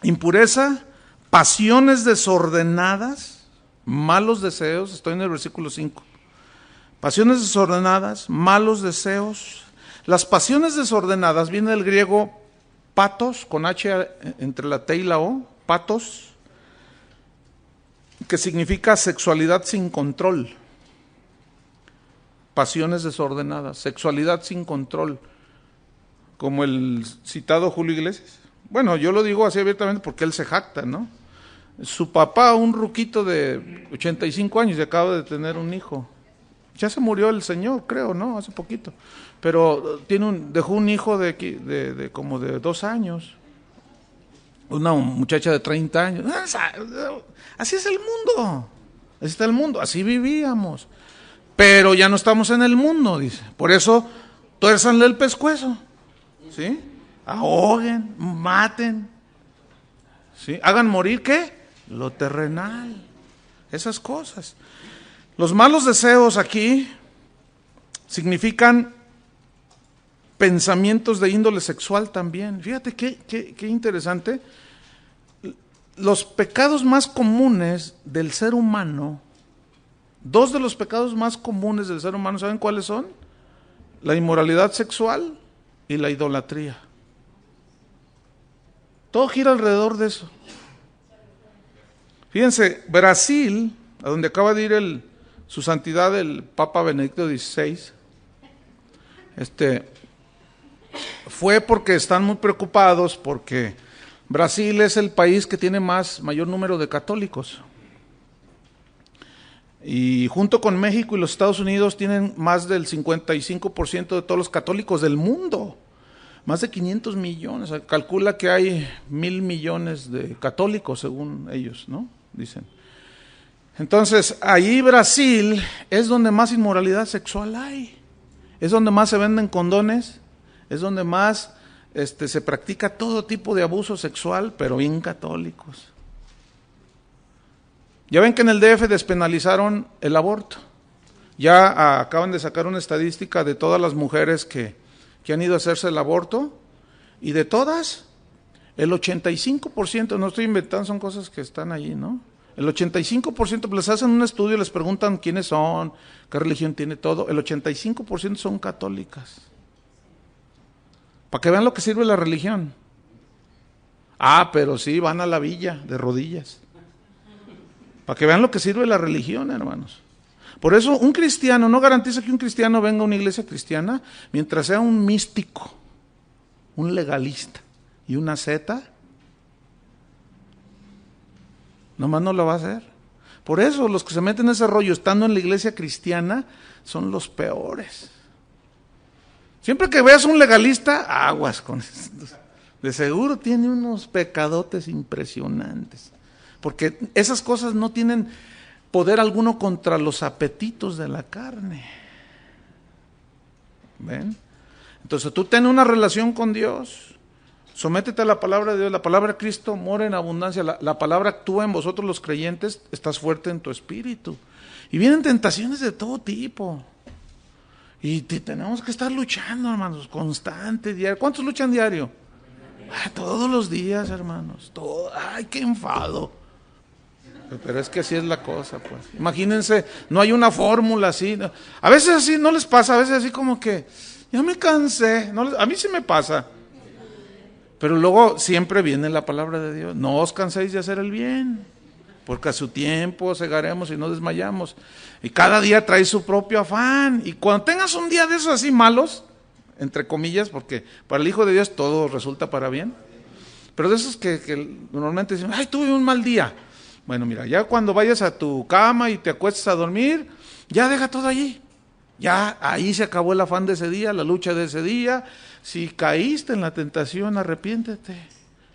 impureza, pasiones desordenadas, malos deseos. Estoy en el versículo 5. Pasiones desordenadas, malos deseos. Las pasiones desordenadas viene del griego patos, con H entre la T y la O, patos, que significa sexualidad sin control. Pasiones desordenadas, sexualidad sin control, como el citado Julio Iglesias. Bueno, yo lo digo así abiertamente porque él se jacta, ¿no? Su papá, un ruquito de 85 años, y acaba de tener un hijo. Ya se murió el señor, creo, ¿no? Hace poquito. Pero dejó un hijo de como de 2 años. Una muchacha de 30 años. Así es el mundo. Así está el mundo. Así vivíamos. Pero ya no estamos en el mundo, dice. Por eso, tuérzanle el pescuezo. ¿Sí? Ahoguen, maten. ¿Sí? Hagan morir, ¿qué? Lo terrenal. Esas cosas. Los malos deseos aquí significan pensamientos de índole sexual también. Fíjate qué interesante. los pecados más comunes del ser humano, dos de los pecados más comunes del ser humano, ¿saben cuáles son? La inmoralidad sexual y la idolatría. Todo gira alrededor de eso. Fíjense, Brasil, a donde acaba de ir su santidad el Papa Benedicto XVI, fue porque están muy preocupados porque Brasil es el país que tiene mayor número de católicos. Y junto con México y los Estados Unidos tienen más del 55% de todos los católicos del mundo. Más de 500 millones. Calcula que hay 1,000 millones de católicos según ellos, ¿no? Dicen. Entonces, ahí Brasil es donde más inmoralidad sexual hay. Es donde más se venden condones. Es donde más se practica todo tipo de abuso sexual, pero bien católicos. Ya ven que en el DF despenalizaron el aborto. Ya acaban de sacar una estadística de todas las mujeres que han ido a hacerse el aborto, y de todas, el 85%, no estoy inventando, son cosas que están allí, ¿no? El 85%, les hacen un estudio, les preguntan quiénes son, qué religión tiene todo, el 85% son católicas. Para que vean lo que sirve la religión. Pero sí, van a la villa de rodillas. Para que vean lo que sirve la religión, hermanos. Por eso un cristiano no garantiza que un cristiano venga a una iglesia cristiana mientras sea un místico, un legalista y una asceta. Nomás no lo va a hacer. Por eso los que se meten en ese rollo estando en la iglesia cristiana son los peores. Siempre que veas un legalista, aguas con esto. De seguro tiene unos pecadotes impresionantes. Porque esas cosas no tienen poder alguno contra los apetitos de la carne. ¿Ven? Entonces tú ten una relación con Dios, sométete a la palabra de Dios, la palabra de Cristo mora en abundancia, la palabra actúa en vosotros los creyentes, estás fuerte en tu espíritu. Y vienen tentaciones de todo tipo. Y tenemos que estar luchando, hermanos, constante, diario. ¿Cuántos luchan diario? Todos los días, hermanos. ¡Ay, qué enfado! Pero es que así es la cosa, pues. Imagínense, no hay una fórmula así. A veces así no les pasa, a veces así como que, ya me cansé. A mí sí me pasa. Pero luego siempre viene la palabra de Dios. No os canséis de hacer el bien, porque a su tiempo segaremos y no desmayamos. Y cada día trae su propio afán. Y cuando tengas un día de esos así malos, entre comillas, porque para el Hijo de Dios todo resulta para bien. Pero de esos que normalmente dicen, tuve un mal día. Bueno, mira, ya cuando vayas a tu cama y te acuestes a dormir, ya deja todo allí. Ya ahí se acabó el afán de ese día, la lucha de ese día. Si caíste en la tentación, arrepiéntete.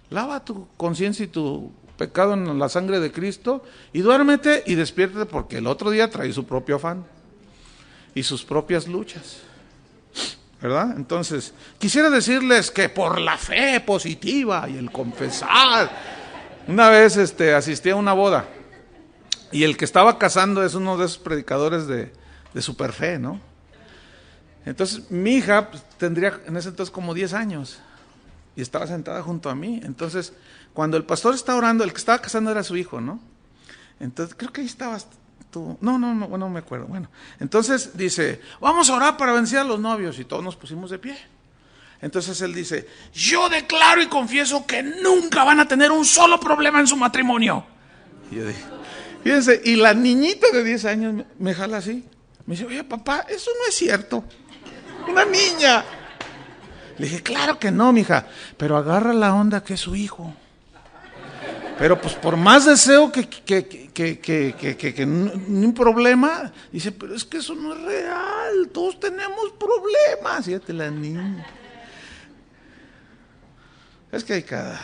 Lava tu conciencia y tu pecado en la sangre de Cristo y duérmete y despiértate, porque el otro día trae su propio afán y sus propias luchas. ¿Verdad? Entonces, quisiera decirles que por la fe positiva y el confesar. Una vez asistí a una boda y el que estaba casando es uno de esos predicadores de superfe, ¿no? Entonces mi hija tendría en ese entonces como 10 años y estaba sentada junto a mí. Entonces cuando el pastor está orando, el que estaba casando era su hijo, ¿no? Entonces creo que ahí estabas tú. No, no me acuerdo. Bueno, entonces dice, vamos a orar para vencer a los novios, y todos nos pusimos de pie. Entonces él dice, yo declaro y confieso que nunca van a tener un solo problema en su matrimonio. Y yo dije, fíjense, y la niñita de 10 años me jala así. Me dice, oye papá, eso no es cierto. Una niña. Le dije, claro que no, mija, pero agarra la onda que es su hijo. Pero pues por más deseo que un problema, dice, pero es que eso no es real, todos tenemos problemas. Fíjate la niña. Es que hay cada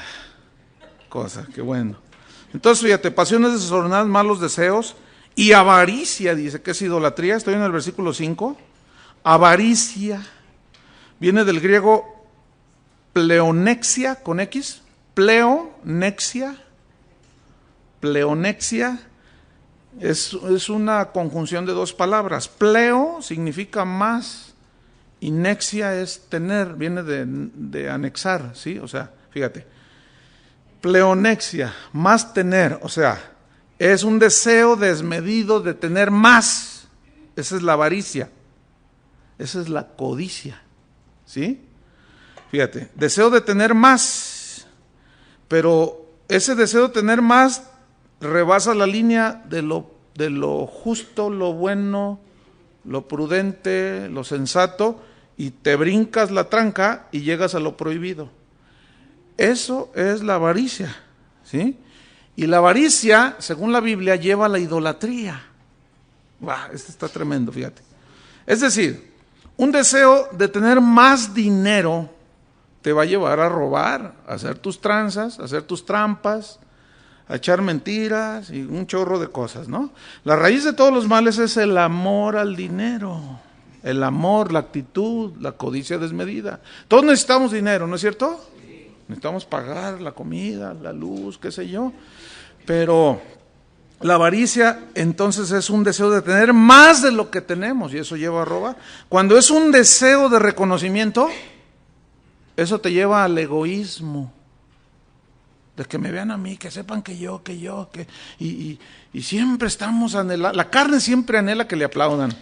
cosa, qué bueno. Entonces, fíjate, pasiones desordenadas, malos deseos y avaricia, dice que es idolatría. Estoy en el versículo 5. Avaricia viene del griego pleonexia, con X. Pleonexia es una conjunción de dos palabras. Pleo significa más. Y nexia es tener, viene de anexar, ¿sí? O sea, fíjate, Pleonexia, más tener, o sea, es un deseo desmedido de tener más. Esa es la avaricia. Esa es la codicia. ¿Sí? Fíjate, deseo de tener más, pero ese deseo de tener más rebasa la línea de lo justo, lo bueno, lo prudente, lo sensato, y te brincas la tranca y llegas a lo prohibido. Eso es la avaricia, ¿sí? Y la avaricia, según la Biblia, lleva a la idolatría. Este está tremendo, fíjate. Es decir, un deseo de tener más dinero te va a llevar a robar, a hacer tus tranzas, a hacer tus trampas, a echar mentiras y un chorro de cosas, ¿no? La raíz de todos los males es el amor al dinero. El amor, la actitud, la codicia desmedida. Todos necesitamos dinero, ¿no es cierto? Necesitamos pagar la comida, la luz, qué sé yo. Pero la avaricia entonces es un deseo de tener más de lo que tenemos y eso lleva a robar. Cuando es un deseo de reconocimiento, eso te lleva al egoísmo. De que me vean a mí, que sepan que y siempre estamos anhelando, la carne siempre anhela que le aplaudan.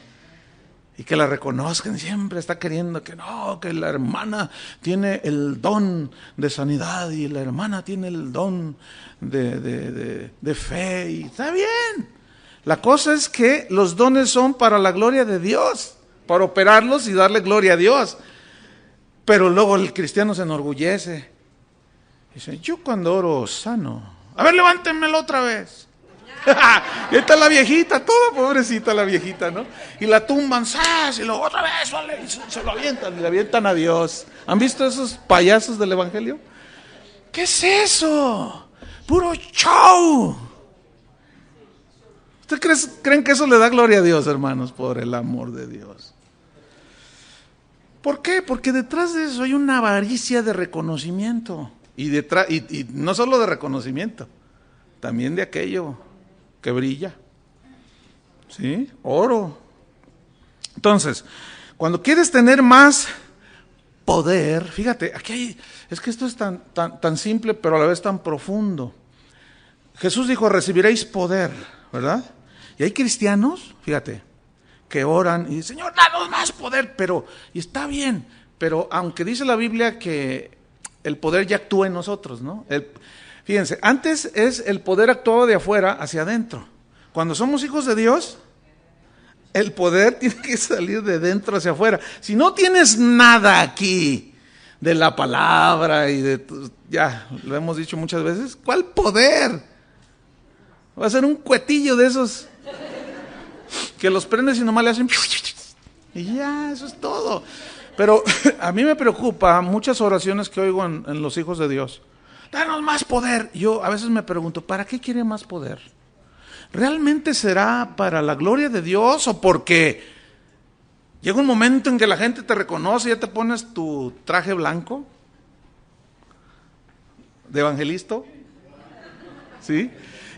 Y que la reconozcan, siempre está queriendo que no, que la hermana tiene el don de sanidad y la hermana tiene el don de fe, y está bien. La cosa es que los dones son para la gloria de Dios, para operarlos y darle gloria a Dios. Pero luego el cristiano se enorgullece. Dice, yo cuando oro sano, a ver, levántenmelo otra vez. Y está la viejita, toda pobrecita la viejita, ¿no? Y la tumban, ¡zas! Y luego otra vez, vale, y se lo avientan, y le avientan a Dios. ¿Han visto esos payasos del evangelio? ¿Qué es eso? Puro show. ¿Ustedes creen que eso le da gloria a Dios, hermanos? Por el amor de Dios. ¿Por qué? Porque detrás de eso hay una avaricia de reconocimiento. Y no solo de reconocimiento, también de aquello que brilla, ¿sí? Oro. Entonces, cuando quieres tener más poder, fíjate, es que esto es tan simple, pero a la vez tan profundo. Jesús dijo, recibiréis poder, ¿verdad? Y hay cristianos, fíjate, que oran y dicen, Señor, danos más poder, y está bien, pero aunque dice la Biblia que el poder ya actúa en nosotros, ¿no? Fíjense, antes es el poder actuado de afuera hacia adentro. Cuando somos hijos de Dios, el poder tiene que salir de dentro hacia afuera. Si no tienes nada aquí de la palabra y ya lo hemos dicho muchas veces, ¿cuál poder? Va a ser un cuetillo de esos que los prendes y nomás le hacen y ya, eso es todo. Pero a mí me preocupa muchas oraciones que oigo en los hijos de Dios. Danos más poder. Yo a veces me pregunto, ¿para qué quiere más poder? ¿Realmente será para la gloria de Dios o porque llega un momento en que la gente te reconoce y ya te pones tu traje blanco de evangelista? ¿Sí?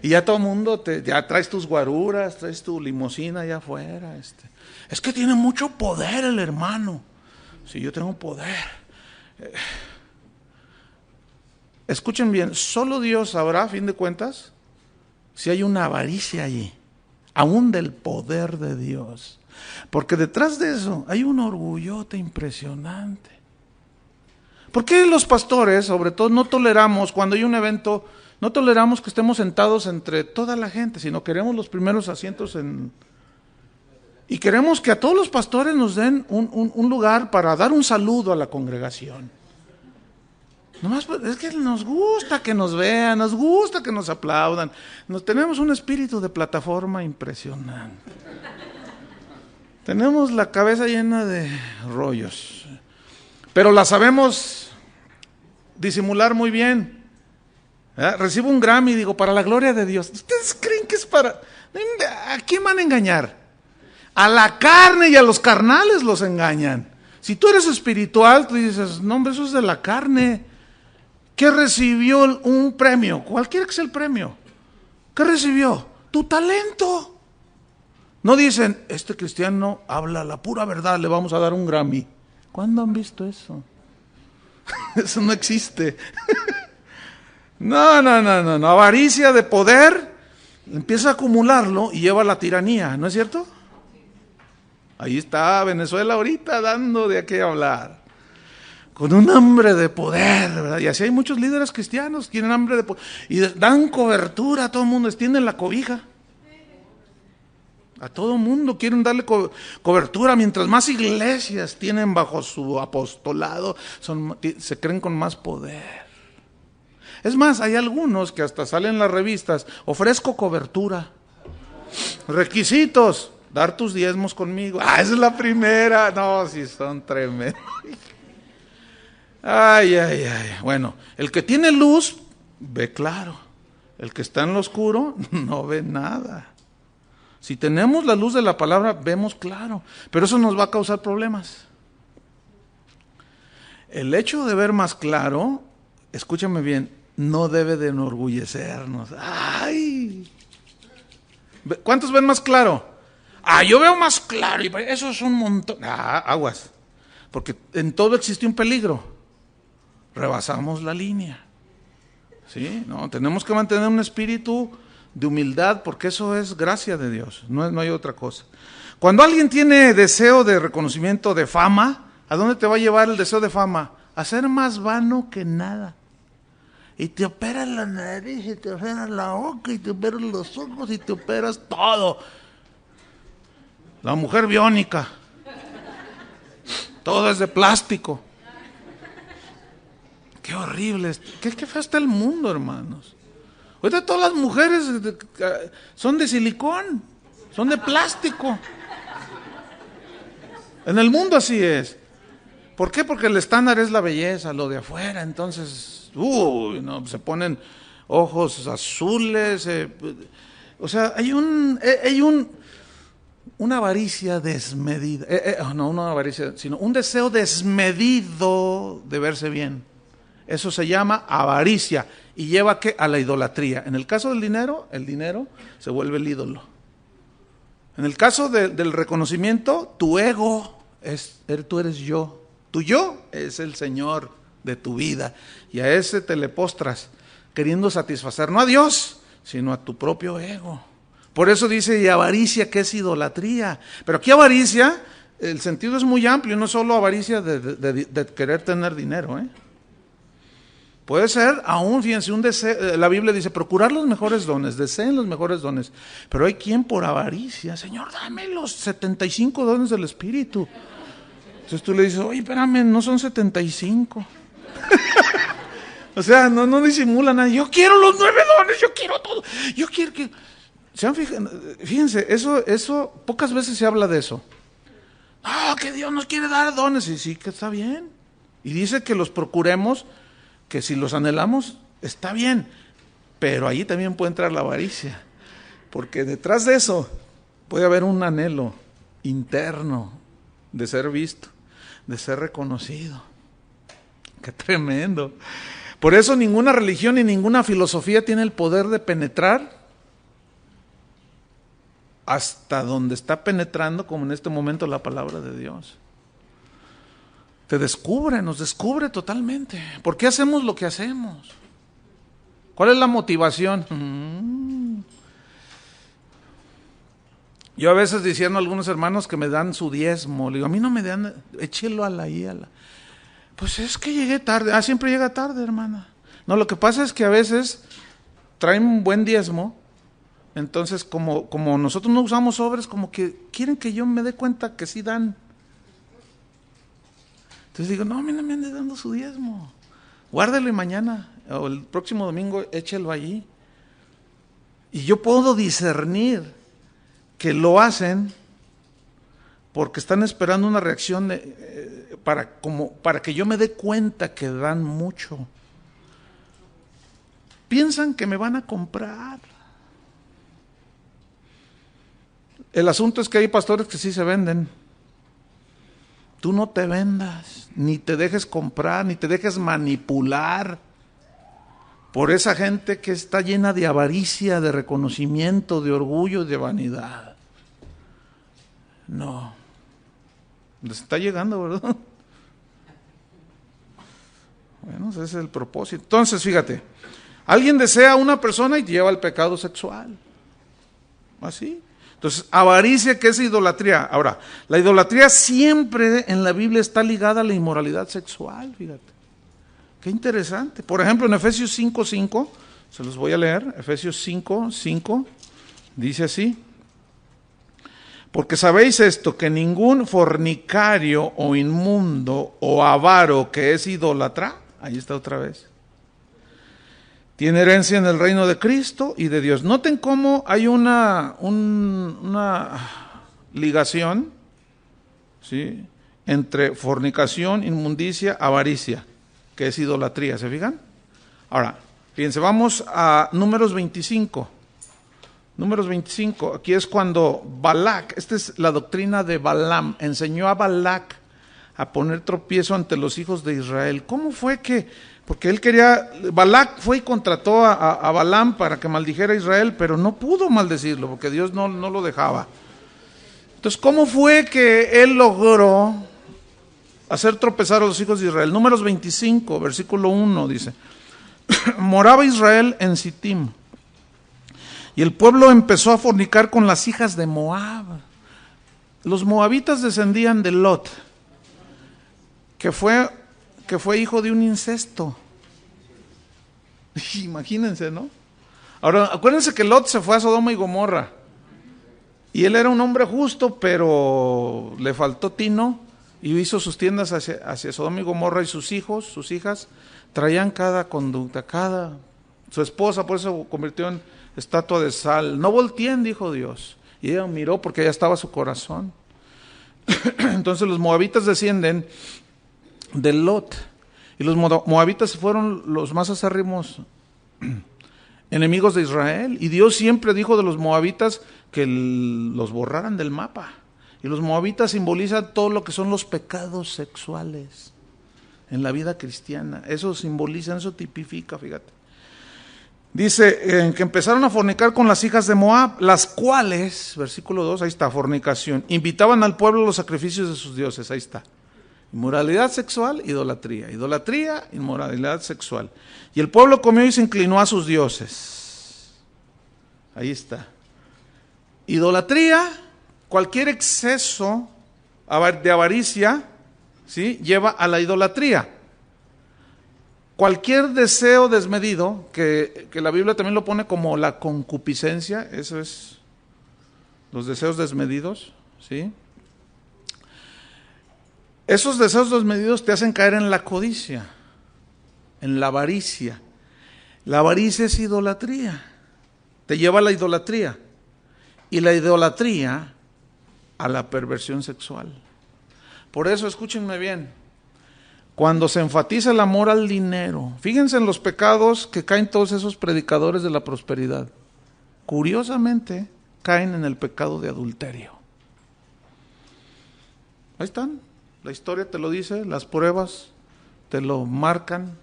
Y ya todo el mundo, ya traes tus guaruras, traes tu limusina allá afuera. Es que tiene mucho poder el hermano. Sí, yo tengo poder. Escuchen bien, solo Dios sabrá, a fin de cuentas, si hay una avaricia allí, aún del poder de Dios. Porque detrás de eso hay un orgullote impresionante. ¿Por qué los pastores, sobre todo, no toleramos, cuando hay un evento, no toleramos que estemos sentados entre toda la gente, sino queremos los primeros asientos y queremos que a todos los pastores nos den un lugar para dar un saludo a la congregación? Nomás, es que nos gusta que nos vean, nos gusta que nos aplaudan. Tenemos un espíritu de plataforma impresionante. Tenemos la cabeza llena de rollos, pero la sabemos disimular muy bien. Recibo un Grammy y digo, para la gloria de Dios. ¿Ustedes creen que es para...? ¿A quién van a engañar? A la carne y a los carnales los engañan. Si tú eres espiritual, tú dices, no hombre, eso es de la carne. ¿Qué recibió un premio? Cualquiera que sea el premio. ¿Qué recibió? Tu talento. No dicen, este cristiano habla la pura verdad, le vamos a dar un Grammy. ¿Cuándo han visto eso? Eso no existe. No. Avaricia de poder, empieza a acumularlo y lleva a la tiranía, ¿no es cierto? Ahí está Venezuela ahorita dando de qué hablar. Con un hambre de poder, ¿verdad? Y así hay muchos líderes cristianos, tienen hambre de poder. Y dan cobertura a todo el mundo, extienden la cobija. A todo el mundo quieren darle cobertura. Mientras más iglesias tienen bajo su apostolado, se creen con más poder. Es más, hay algunos que hasta salen en las revistas, ofrezco cobertura. Requisitos, dar tus diezmos conmigo. Esa es la primera. No, si son tremendos. Ay. Bueno, el que tiene luz, ve claro. El que está en lo oscuro, no ve nada. Si tenemos la luz de la palabra, vemos claro. Pero eso nos va a causar problemas. El hecho de ver más claro, escúchame bien, no debe de enorgullecernos. ¡Ay! ¿Cuántos ven más claro? Yo veo más claro. Y eso es un montón. Aguas. Porque en todo existe un peligro. Rebasamos la línea. ¿Sí? No, tenemos que mantener un espíritu de humildad, porque eso es gracia de Dios. No hay otra cosa. Cuando alguien tiene deseo de reconocimiento, de fama, ¿a dónde te va a llevar el deseo de fama? A ser más vano que nada. Y te operas la nariz, y te operas la boca, y te operas los ojos, y te operas todo. La mujer biónica. Todo es de plástico. Qué horrible. Qué feo está el mundo, hermanos. Ahorita todas las mujeres son de silicón, son de plástico. En el mundo así es. ¿Por qué? Porque el estándar es la belleza, lo de afuera. Entonces, se ponen ojos azules. O sea, hay una avaricia desmedida. No una avaricia, sino un deseo desmedido de verse bien. Eso se llama avaricia y lleva a la idolatría. En el caso del dinero, el dinero se vuelve el ídolo. En el caso del reconocimiento, tu ego tú eres yo. Tu yo es el Señor de tu vida y a ese te le postras queriendo satisfacer no a Dios, sino a tu propio ego. Por eso dice y avaricia, que es idolatría. Pero aquí avaricia, el sentido es muy amplio, no solo avaricia de querer tener dinero, Puede ser aún, fíjense, un deseo. La Biblia dice, procurar los mejores dones, deseen los mejores dones. Pero hay quien por avaricia, Señor, dame los 75 dones del Espíritu. Entonces tú le dices, oye, espérame, no son 75. O sea, no disimula nada. Yo quiero los 9 dones, yo quiero todo. Yo quiero que... Fíjense, eso pocas veces se habla de eso. No, que Dios nos quiere dar dones. Y sí, que está bien. Y dice que los procuremos, que si los anhelamos, está bien, pero ahí también puede entrar la avaricia, porque detrás de eso puede haber un anhelo interno de ser visto, de ser reconocido. ¡Qué tremendo! Por eso ninguna religión y ninguna filosofía tiene el poder de penetrar hasta donde está penetrando, como en este momento, la palabra de Dios. Nos descubre totalmente. ¿Por qué hacemos lo que hacemos? ¿Cuál es la motivación? Yo a veces diciendo a algunos hermanos que me dan su diezmo, le digo, a mí no me dan, échelo a la. Pues es que llegué tarde. Siempre llega tarde, hermana. No, lo que pasa es que a veces traen un buen diezmo, entonces como nosotros no usamos sobres, como que quieren que yo me dé cuenta que sí dan. Entonces digo, no, a mí no me ande dando su diezmo. Guárdelo y mañana, o el próximo domingo, échelo allí. Y yo puedo discernir que lo hacen porque están esperando una reacción para que yo me dé cuenta que dan mucho. Piensan que me van a comprar. El asunto es que hay pastores que sí se venden. Tú no te vendas, ni te dejes comprar, ni te dejes manipular por esa gente que está llena de avaricia, de reconocimiento, de orgullo, de vanidad. No. Les está llegando, ¿verdad? Bueno, ese es el propósito. Entonces, fíjate, Alguien desea a una persona y lleva al pecado sexual. Así. Entonces, avaricia, ¿qué es idolatría? Ahora, la idolatría siempre en la Biblia está ligada a la inmoralidad sexual, fíjate. Qué interesante. Por ejemplo, en Efesios 5:5, se los voy a leer, Efesios 5:5, dice así: porque sabéis esto, que ningún fornicario o inmundo o avaro que es idólatra, ahí está otra vez, tiene herencia en el reino de Cristo y de Dios. Noten cómo hay una ligación, ¿sí?, entre fornicación, inmundicia, avaricia, que es idolatría, ¿se fijan? Ahora, fíjense, vamos a Números 25. Números 25, aquí es cuando Balac, esta es la doctrina de Balaam, enseñó a Balac a poner tropiezo ante los hijos de Israel. ¿Cómo fue que? Porque él quería, Balac fue y contrató a Balaam para que maldijera a Israel, pero no pudo maldecirlo, porque Dios no lo dejaba. Entonces, ¿cómo fue que él logró hacer tropezar a los hijos de Israel? Números 25, versículo 1 dice: moraba Israel en Sittim, y el pueblo empezó a fornicar con las hijas de Moab. Los moabitas descendían de Lot, que fue hijo de un incesto. Imagínense, ¿no? Ahora, acuérdense que Lot se fue a Sodoma y Gomorra, y él era un hombre justo, pero le faltó tino, y hizo sus tiendas hacia Sodoma y Gomorra, y sus hijos, sus hijas, traían cada conducta, su esposa por eso convirtió en estatua de sal. No volteen, dijo Dios, y ella miró porque allá estaba su corazón. Entonces los moabitas descienden de Lot, y los moabitas fueron los más acérrimos enemigos de Israel, y Dios siempre dijo de los moabitas que los borraran del mapa. Y los moabitas simbolizan todo lo que son los pecados sexuales en la vida cristiana. Eso simboliza, eso tipifica, fíjate. Dice que empezaron a fornicar con las hijas de Moab, las cuales, versículo 2, ahí está, fornicación, invitaban al pueblo a los sacrificios de sus dioses, ahí está. Inmoralidad sexual, idolatría, idolatría, inmoralidad sexual. Y el pueblo comió y se inclinó a sus dioses. Ahí está. Idolatría, cualquier exceso de avaricia, ¿sí?, lleva a la idolatría. Cualquier deseo desmedido, que la Biblia también lo pone como la concupiscencia, eso es los deseos desmedidos, ¿sí? Esos deseos desmedidos te hacen caer en la codicia, en la avaricia. La avaricia es idolatría, te lleva a la idolatría, y la idolatría a la perversión sexual. Por eso, escúchenme bien, cuando se enfatiza el amor al dinero, fíjense en los pecados que caen todos esos predicadores de la prosperidad. Curiosamente, caen en el pecado de adulterio. Ahí están, la historia te lo dice, las pruebas te lo marcan.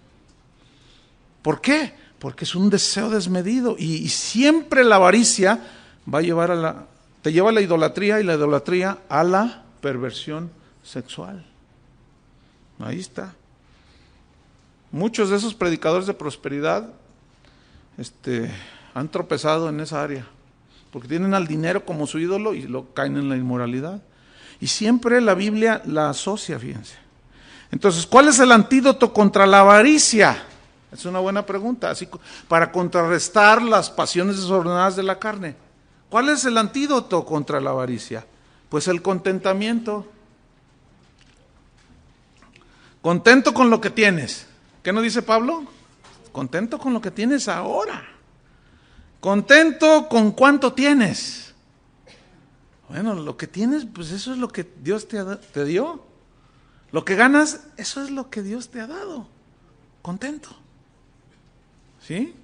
¿Por qué? Porque es un deseo desmedido, y siempre la avaricia va a llevar te lleva a la idolatría, y la idolatría a la perversión sexual. Ahí está. Muchos de esos predicadores de prosperidad han tropezado en esa área, porque tienen al dinero como su ídolo y lo caen en la inmoralidad. Y siempre la Biblia la asocia, fíjense. Entonces, ¿cuál es el antídoto contra la avaricia? Es una buena pregunta, así para contrarrestar las pasiones desordenadas de la carne. ¿Cuál es el antídoto contra la avaricia? Pues el contentamiento. Contento con lo que tienes. ¿Qué nos dice Pablo? Contento con lo que tienes ahora. Contento con cuánto tienes. Bueno, lo que tienes, pues eso es lo que Dios te dio. Lo que ganas, eso es lo que Dios te ha dado. Contento. ¿Sí?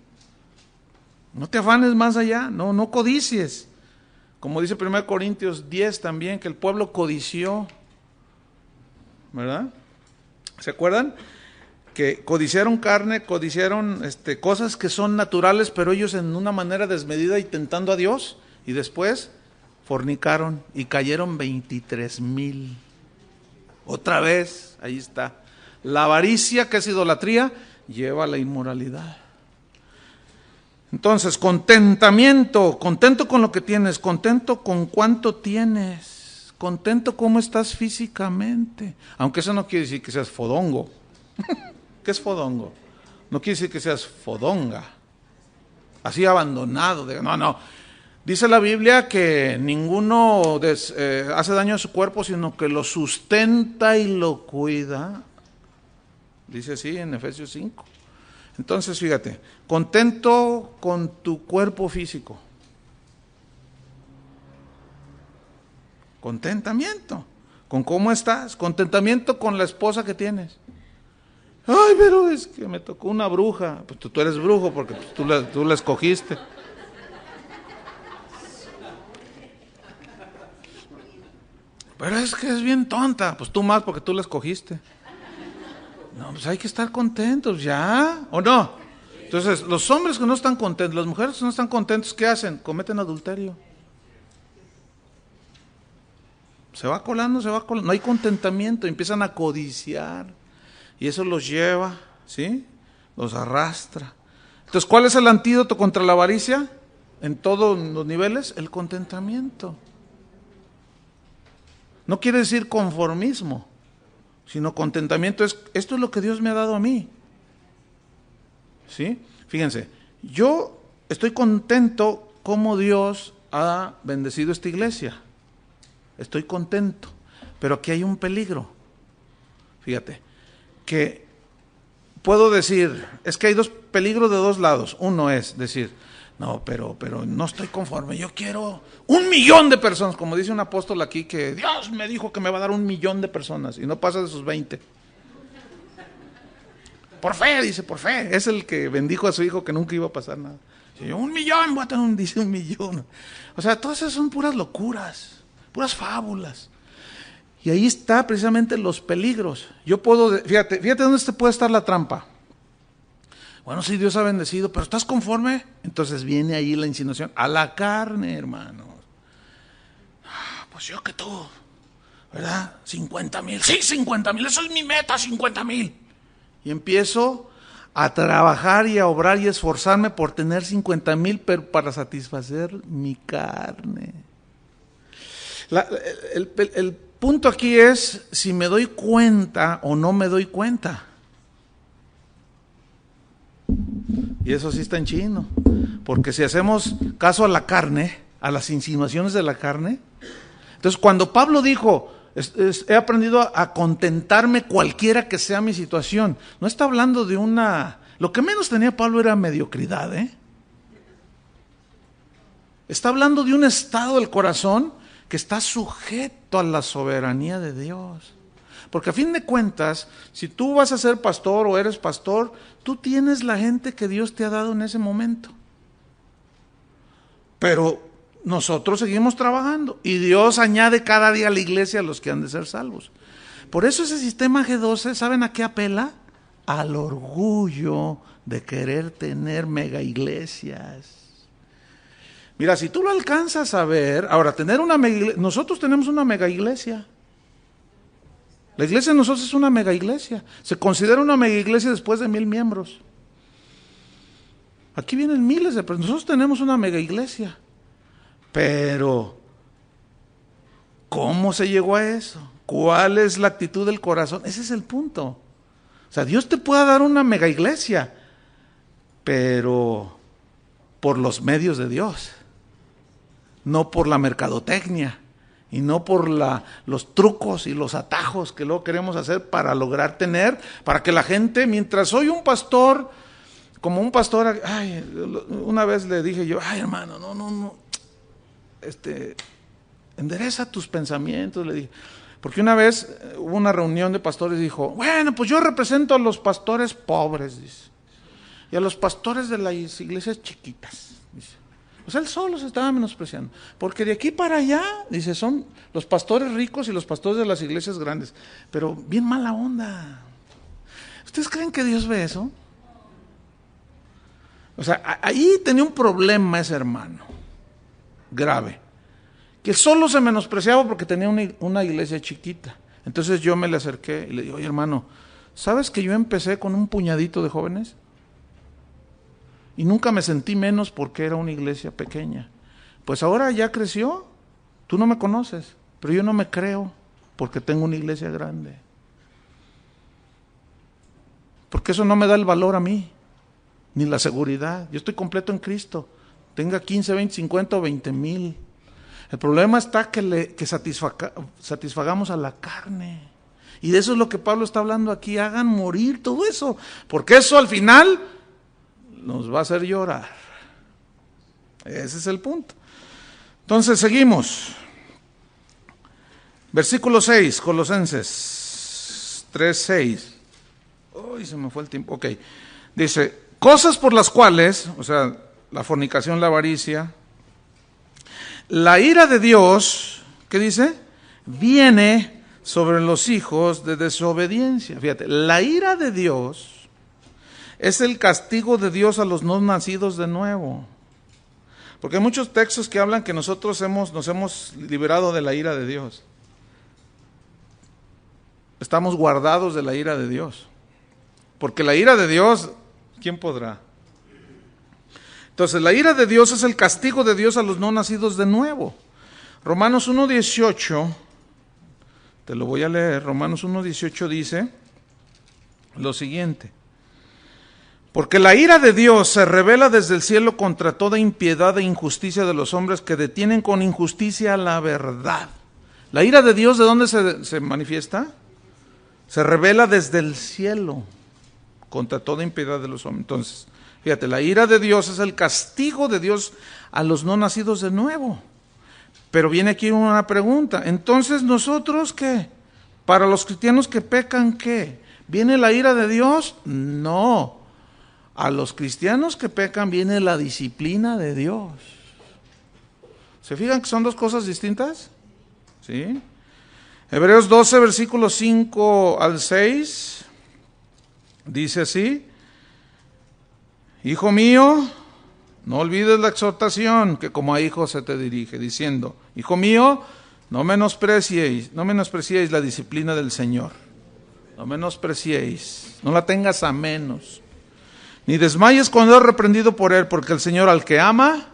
No te afanes más allá, no codicies. Como dice 1 Corintios 10 también, que el pueblo codició. ¿Verdad? ¿Se acuerdan? Que codiciaron carne, codiciaron cosas que son naturales, pero ellos en una manera desmedida y tentando a Dios, y después fornicaron y cayeron 23,000. Otra vez, ahí está. La avaricia, que es idolatría, lleva a la inmoralidad. Entonces, contentamiento, contento con lo que tienes, contento con cuánto tienes, contento cómo estás físicamente. Aunque eso no quiere decir que seas fodongo. ¿Qué es fodongo? No quiere decir que seas fodonga, así abandonado. No. Dice la Biblia que ninguno hace daño a su cuerpo, sino que lo sustenta y lo cuida. Dice así en Efesios 5. Entonces, fíjate, contento con tu cuerpo físico. Contentamiento con cómo estás. Contentamiento con la esposa que tienes. Ay, pero es que me tocó una bruja. Pues tú eres brujo porque tú la escogiste. Pero es que es bien tonta. Pues tú más porque tú la escogiste. No, pues hay que estar contentos, ¿ya? ¿O no? Entonces, los hombres que no están contentos, las mujeres que no están contentos, ¿qué hacen? Cometen adulterio. Se va colando, no hay contentamiento, empiezan a codiciar. Y eso los lleva, ¿sí? Los arrastra. Entonces, ¿cuál es el antídoto contra la avaricia? En todos los niveles, el contentamiento. No quiere decir conformismo, sino contentamiento. Esto es lo que Dios me ha dado a mí. ¿Sí? Fíjense, yo estoy contento como Dios ha bendecido esta iglesia. Estoy contento, pero aquí hay un peligro. Fíjate, que puedo decir, es que hay peligros de dos lados. Uno es decir, no, pero no estoy conforme, yo quiero 1 millón de personas, como dice un apóstol aquí, que Dios me dijo que me va a dar 1 millón de personas, y no pasa de sus 20. Por fe, dice, por fe. Es el que bendijo a su hijo que nunca iba a pasar nada. Dice, 1 millón, voy a tener dice 1 millón. O sea, todas esas son puras locuras, puras fábulas. Y ahí está precisamente los peligros. Yo puedo, fíjate dónde puede estar la trampa. Bueno, sí, Dios ha bendecido, pero ¿estás conforme? Entonces viene ahí la insinuación, a la carne, hermanos. Pues yo que tú, ¿verdad? 50,000, sí, 50,000, eso es mi meta, 50,000. Y empiezo a trabajar y a obrar y a esforzarme por tener 50,000, pero para satisfacer mi carne. El punto aquí es si me doy cuenta o no me doy cuenta. Y eso sí está en chino, porque si hacemos caso a la carne, a las insinuaciones de la carne, entonces cuando Pablo dijo, he aprendido a contentarme cualquiera que sea mi situación, no está hablando de lo que menos tenía Pablo era mediocridad, está hablando de un estado del corazón que está sujeto a la soberanía de Dios. Porque a fin de cuentas, si tú vas a ser pastor o eres pastor, tú tienes la gente que Dios te ha dado en ese momento. Pero nosotros seguimos trabajando y Dios añade cada día a la iglesia a los que han de ser salvos. Por eso ese sistema G12, ¿saben a qué apela? Al orgullo de querer tener mega iglesias. Mira, si tú lo alcanzas a ver, ahora tener una mega iglesia, nosotros tenemos una mega iglesia. La iglesia de nosotros es una mega iglesia. Se considera una mega iglesia después de 1,000 miembros. Aquí vienen miles de personas. Nosotros tenemos una mega iglesia. Pero, ¿cómo se llegó a eso? ¿Cuál es la actitud del corazón? Ese es el punto. O sea, Dios te puede dar una mega iglesia, pero por los medios de Dios, no por la mercadotecnia. Y no por los trucos y los atajos que luego queremos hacer para lograr tener, para que la gente, mientras soy un pastor, como un pastor, una vez le dije yo, hermano, no, endereza tus pensamientos, le dije. Porque una vez hubo una reunión de pastores y dijo, bueno, pues yo represento a los pastores pobres, dice, y a los pastores de las iglesias chiquitas, dice. O sea, él solo se estaba menospreciando. Porque de aquí para allá, dice, son los pastores ricos y los pastores de las iglesias grandes. Pero bien mala onda. ¿Ustedes creen que Dios ve eso? O sea, ahí tenía un problema ese hermano. Grave. Que solo se menospreciaba porque tenía una iglesia chiquita. Entonces yo me le acerqué y le digo, oye hermano, ¿sabes que yo empecé con un puñadito de jóvenes? Y nunca me sentí menos porque era una iglesia pequeña. Pues ahora ya creció, tú no me conoces, pero yo no me creo porque tengo una iglesia grande. Porque eso no me da el valor a mí, ni la seguridad. Yo estoy completo en Cristo, tenga 15, 20, 50 o 20 mil. El problema está que satisfagamos a la carne. Y de eso es lo que Pablo está hablando aquí. Hagan morir todo eso, porque eso al final nos va a hacer llorar. Ese es el punto. Entonces seguimos. Versículo 6, Colosenses 3:6. Uy, se me fue el tiempo. Ok. Dice, cosas por las cuales, o sea, la fornicación, la avaricia, la ira de Dios, ¿qué dice? Viene sobre los hijos de desobediencia. Fíjate, la ira de Dios es el castigo de Dios a los no nacidos de nuevo. Porque hay muchos textos que hablan que nosotros nos hemos liberado de la ira de Dios. Estamos guardados de la ira de Dios. Porque la ira de Dios, ¿quién podrá? Entonces, la ira de Dios es el castigo de Dios a los no nacidos de nuevo. Romanos 1:18, te lo voy a leer. Romanos 1:18 dice lo siguiente. Porque la ira de Dios se revela desde el cielo contra toda impiedad e injusticia de los hombres que detienen con injusticia la verdad. La ira de Dios, ¿de dónde se manifiesta? Se revela desde el cielo contra toda impiedad de los hombres. Entonces, fíjate, la ira de Dios es el castigo de Dios a los no nacidos de nuevo. Pero viene aquí una pregunta. Entonces, ¿nosotros qué? Para los cristianos que pecan, ¿qué? ¿Viene la ira de Dios? No. A los cristianos que pecan viene la disciplina de Dios. ¿Se fijan que son dos cosas distintas? ¿Sí? Hebreos 12, versículos 5 al 6, dice así: Hijo mío, no olvides la exhortación que como a hijo se te dirige, diciendo, Hijo mío, no menospreciéis la disciplina del Señor. No menospreciéis, no la tengas a menos. Ni desmayes cuando es reprendido por él, porque el Señor al que ama,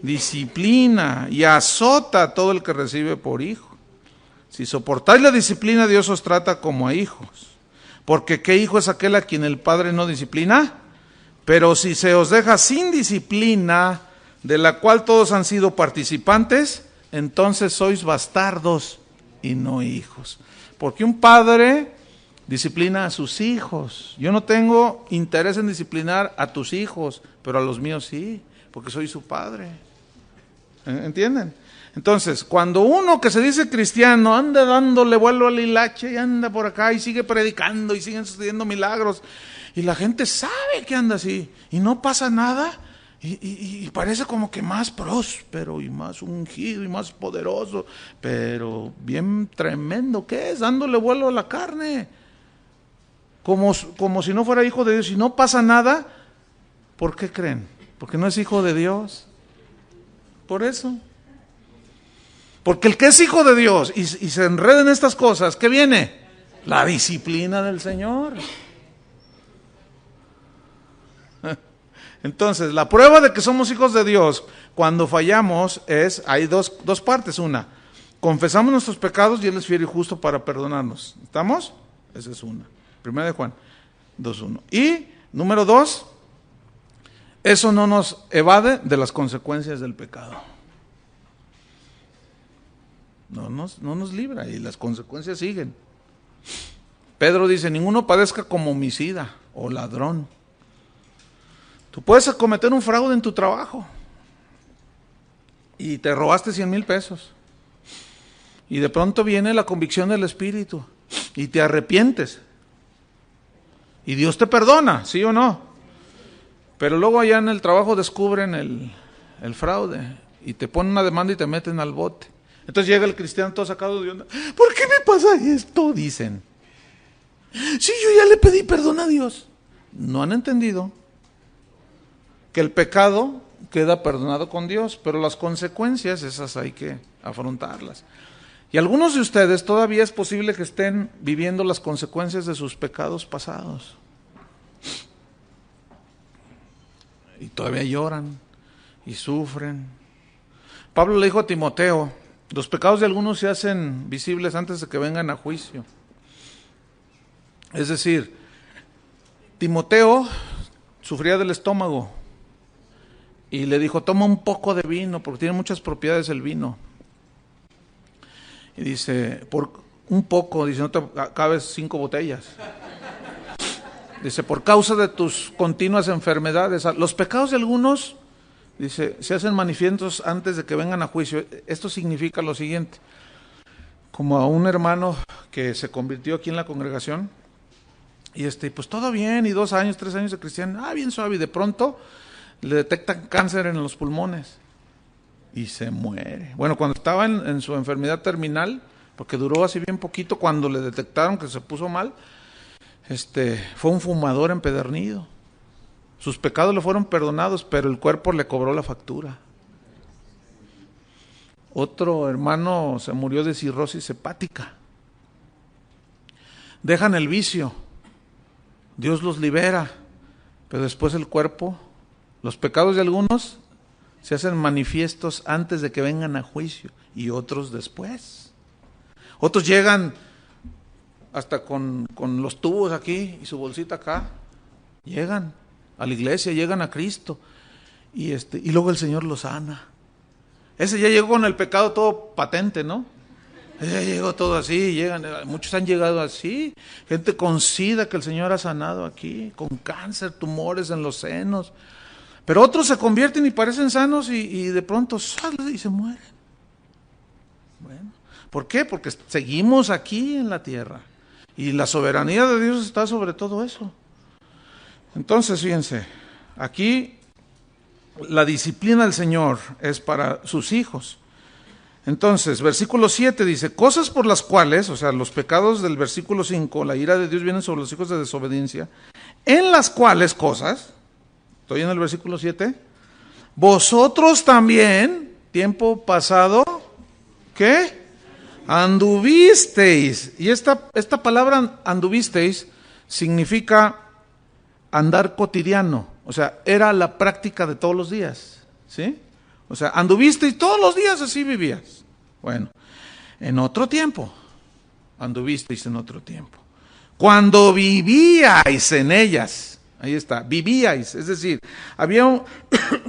disciplina y azota a todo el que recibe por hijo. Si soportáis la disciplina, Dios os trata como a hijos. Porque ¿qué hijo es aquel a quien el Padre no disciplina? Pero si se os deja sin disciplina, de la cual todos han sido participantes, entonces sois bastardos y no hijos. Porque un padre disciplina a sus hijos. Yo no tengo interés en disciplinar a tus hijos, pero a los míos sí, porque soy su padre. ¿Entienden? Entonces, cuando uno que se dice cristiano anda dándole vuelo al hilache y anda por acá y sigue predicando y siguen sucediendo milagros, y la gente sabe que anda así y no pasa nada, y parece como que más próspero y más ungido y más poderoso, pero bien tremendo, ¿qué es? Dándole vuelo a la carne. Como si no fuera hijo de Dios y no pasa nada. ¿Por qué creen? Porque no es hijo de Dios. Por eso. Porque el que es hijo de Dios y se enreda en estas cosas, ¿qué viene? La disciplina del Señor. Entonces, la prueba de que somos hijos de Dios cuando fallamos hay dos partes. Una, confesamos nuestros pecados y Él es fiel y justo para perdonarnos. ¿Estamos? Esa es una. 1 de Juan 2:1. Y número 2, eso no nos evade de las consecuencias del pecado. No nos libra y las consecuencias siguen. Pedro dice, ninguno padezca como homicida o ladrón. Tú puedes cometer un fraude en tu trabajo y te robaste 100,000 pesos. Y de pronto viene la convicción del Espíritu y te arrepientes. Y Dios te perdona, ¿sí o no? Pero luego allá en el trabajo descubren el fraude y te ponen una demanda y te meten al bote. Entonces llega el cristiano todo sacado de onda. ¿Por qué me pasa esto? Dicen. Sí, yo ya le pedí perdón a Dios. No han entendido que el pecado queda perdonado con Dios, pero las consecuencias, esas hay que afrontarlas. Y algunos de ustedes todavía es posible que estén viviendo las consecuencias de sus pecados pasados. Y todavía lloran y sufren. Pablo le dijo a Timoteo, los pecados de algunos se hacen visibles antes de que vengan a juicio. Es decir, Timoteo sufría del estómago y le dijo, toma un poco de vino, porque tiene muchas propiedades el vino. Y dice, por un poco, dice, no te acabes 5 botellas. Dice, por causa de tus continuas enfermedades, los pecados de algunos, dice, se hacen manifiestos antes de que vengan a juicio. Esto significa lo siguiente, como a un hermano que se convirtió aquí en la congregación, y pues todo bien, y 2 años, 3 años de cristiano, bien suave, y de pronto le detectan cáncer en los pulmones, y se muere. Bueno, cuando estaba en su enfermedad terminal, porque duró así bien poquito, cuando le detectaron que se puso mal, fue un fumador empedernido. Sus pecados le fueron perdonados, pero el cuerpo le cobró la factura. Otro hermano se murió de cirrosis hepática. Dejan el vicio, Dios los libera, pero después el cuerpo, los pecados de algunos se hacen manifiestos antes de que vengan a juicio, y otros después. Otros llegan hasta con los tubos aquí y su bolsita acá, llegan a la iglesia, llegan a Cristo, y luego el Señor los sana. Ese ya llegó con el pecado todo patente, ¿no? Ese ya llegó todo así, muchos han llegado así, gente con SIDA que el Señor ha sanado aquí, con cáncer, tumores en los senos, pero otros se convierten y parecen sanos y de pronto salen y se mueren. Bueno, ¿por qué? Porque seguimos aquí en la tierra y la soberanía de Dios está sobre todo eso. Entonces, fíjense, aquí la disciplina del Señor es para sus hijos. Entonces, versículo 7 dice, cosas por las cuales, o sea, los pecados del versículo 5, la ira de Dios viene sobre los hijos de desobediencia, en las cuales cosas, estoy en el versículo 7, vosotros también, tiempo pasado, ¿qué? Anduvisteis. Y esta palabra anduvisteis significa andar cotidiano, o sea, era la práctica de todos los días, ¿sí? O sea, anduvisteis todos los días, así vivías. Bueno, en otro tiempo, anduvisteis en otro tiempo. Cuando vivíais en ellas, ahí está, vivíais, es decir, había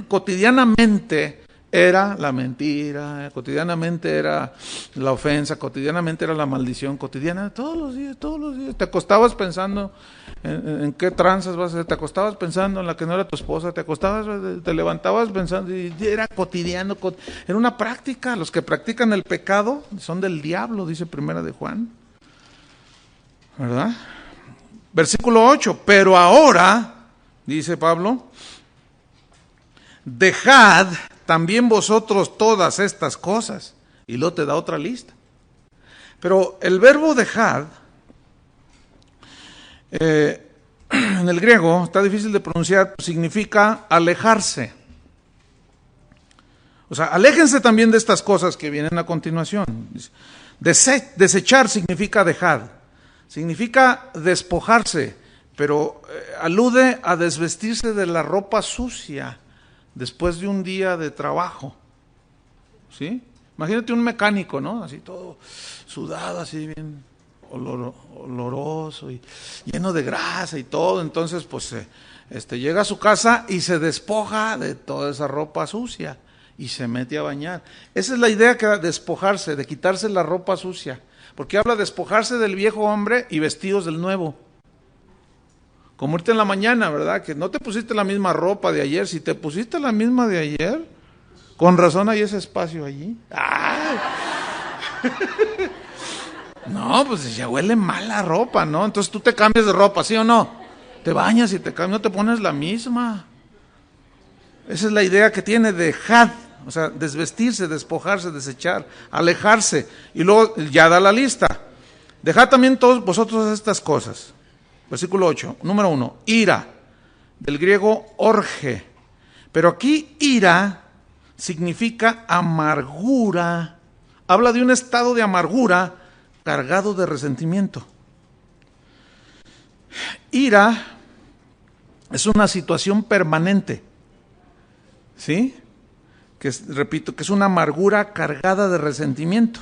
cotidianamente era la mentira, cotidianamente era la ofensa, cotidianamente era la maldición, cotidiana, todos los días, te acostabas pensando en qué tranzas vas a hacer, te acostabas pensando en la que no era tu esposa, te levantabas pensando, y era cotidiano, era una práctica. Los que practican el pecado son del diablo, dice Primera de Juan, ¿verdad? Versículo 8, pero ahora, dice Pablo, dejad también vosotros todas estas cosas, y luego te da otra lista. Pero el verbo dejad, en el griego, está difícil de pronunciar, significa alejarse. O sea, aléjense también de estas cosas que vienen a continuación. Desechar significa dejar, significa despojarse, pero alude a desvestirse de la ropa sucia después de un día de trabajo, ¿sí? Imagínate un mecánico, ¿no? Así todo sudado, así bien oloroso y lleno de grasa y todo. Entonces, pues, llega a su casa y se despoja de toda esa ropa sucia y se mete a bañar. Esa es la idea, que despojarse, de quitarse la ropa sucia, porque habla de despojarse del viejo hombre y vestidos del nuevo. Como irte en la mañana, ¿verdad? Que no te pusiste la misma ropa de ayer. Si te pusiste la misma de ayer, con razón hay ese espacio allí. ¡Ay! No, pues ya huele mal la ropa, ¿no? Entonces tú te cambias de ropa, ¿sí o no? Te bañas y te cambias, no te pones la misma. Esa es la idea que tiene dejar, o sea, desvestirse, despojarse, desechar, alejarse. Y luego ya da la lista. Dejad también todos vosotros estas cosas. Versículo 8, número 1, ira, del griego orge. Pero aquí ira significa amargura. Habla de un estado de amargura cargado de resentimiento. Ira es una situación permanente. ¿sí? Repito, que es una amargura cargada de resentimiento.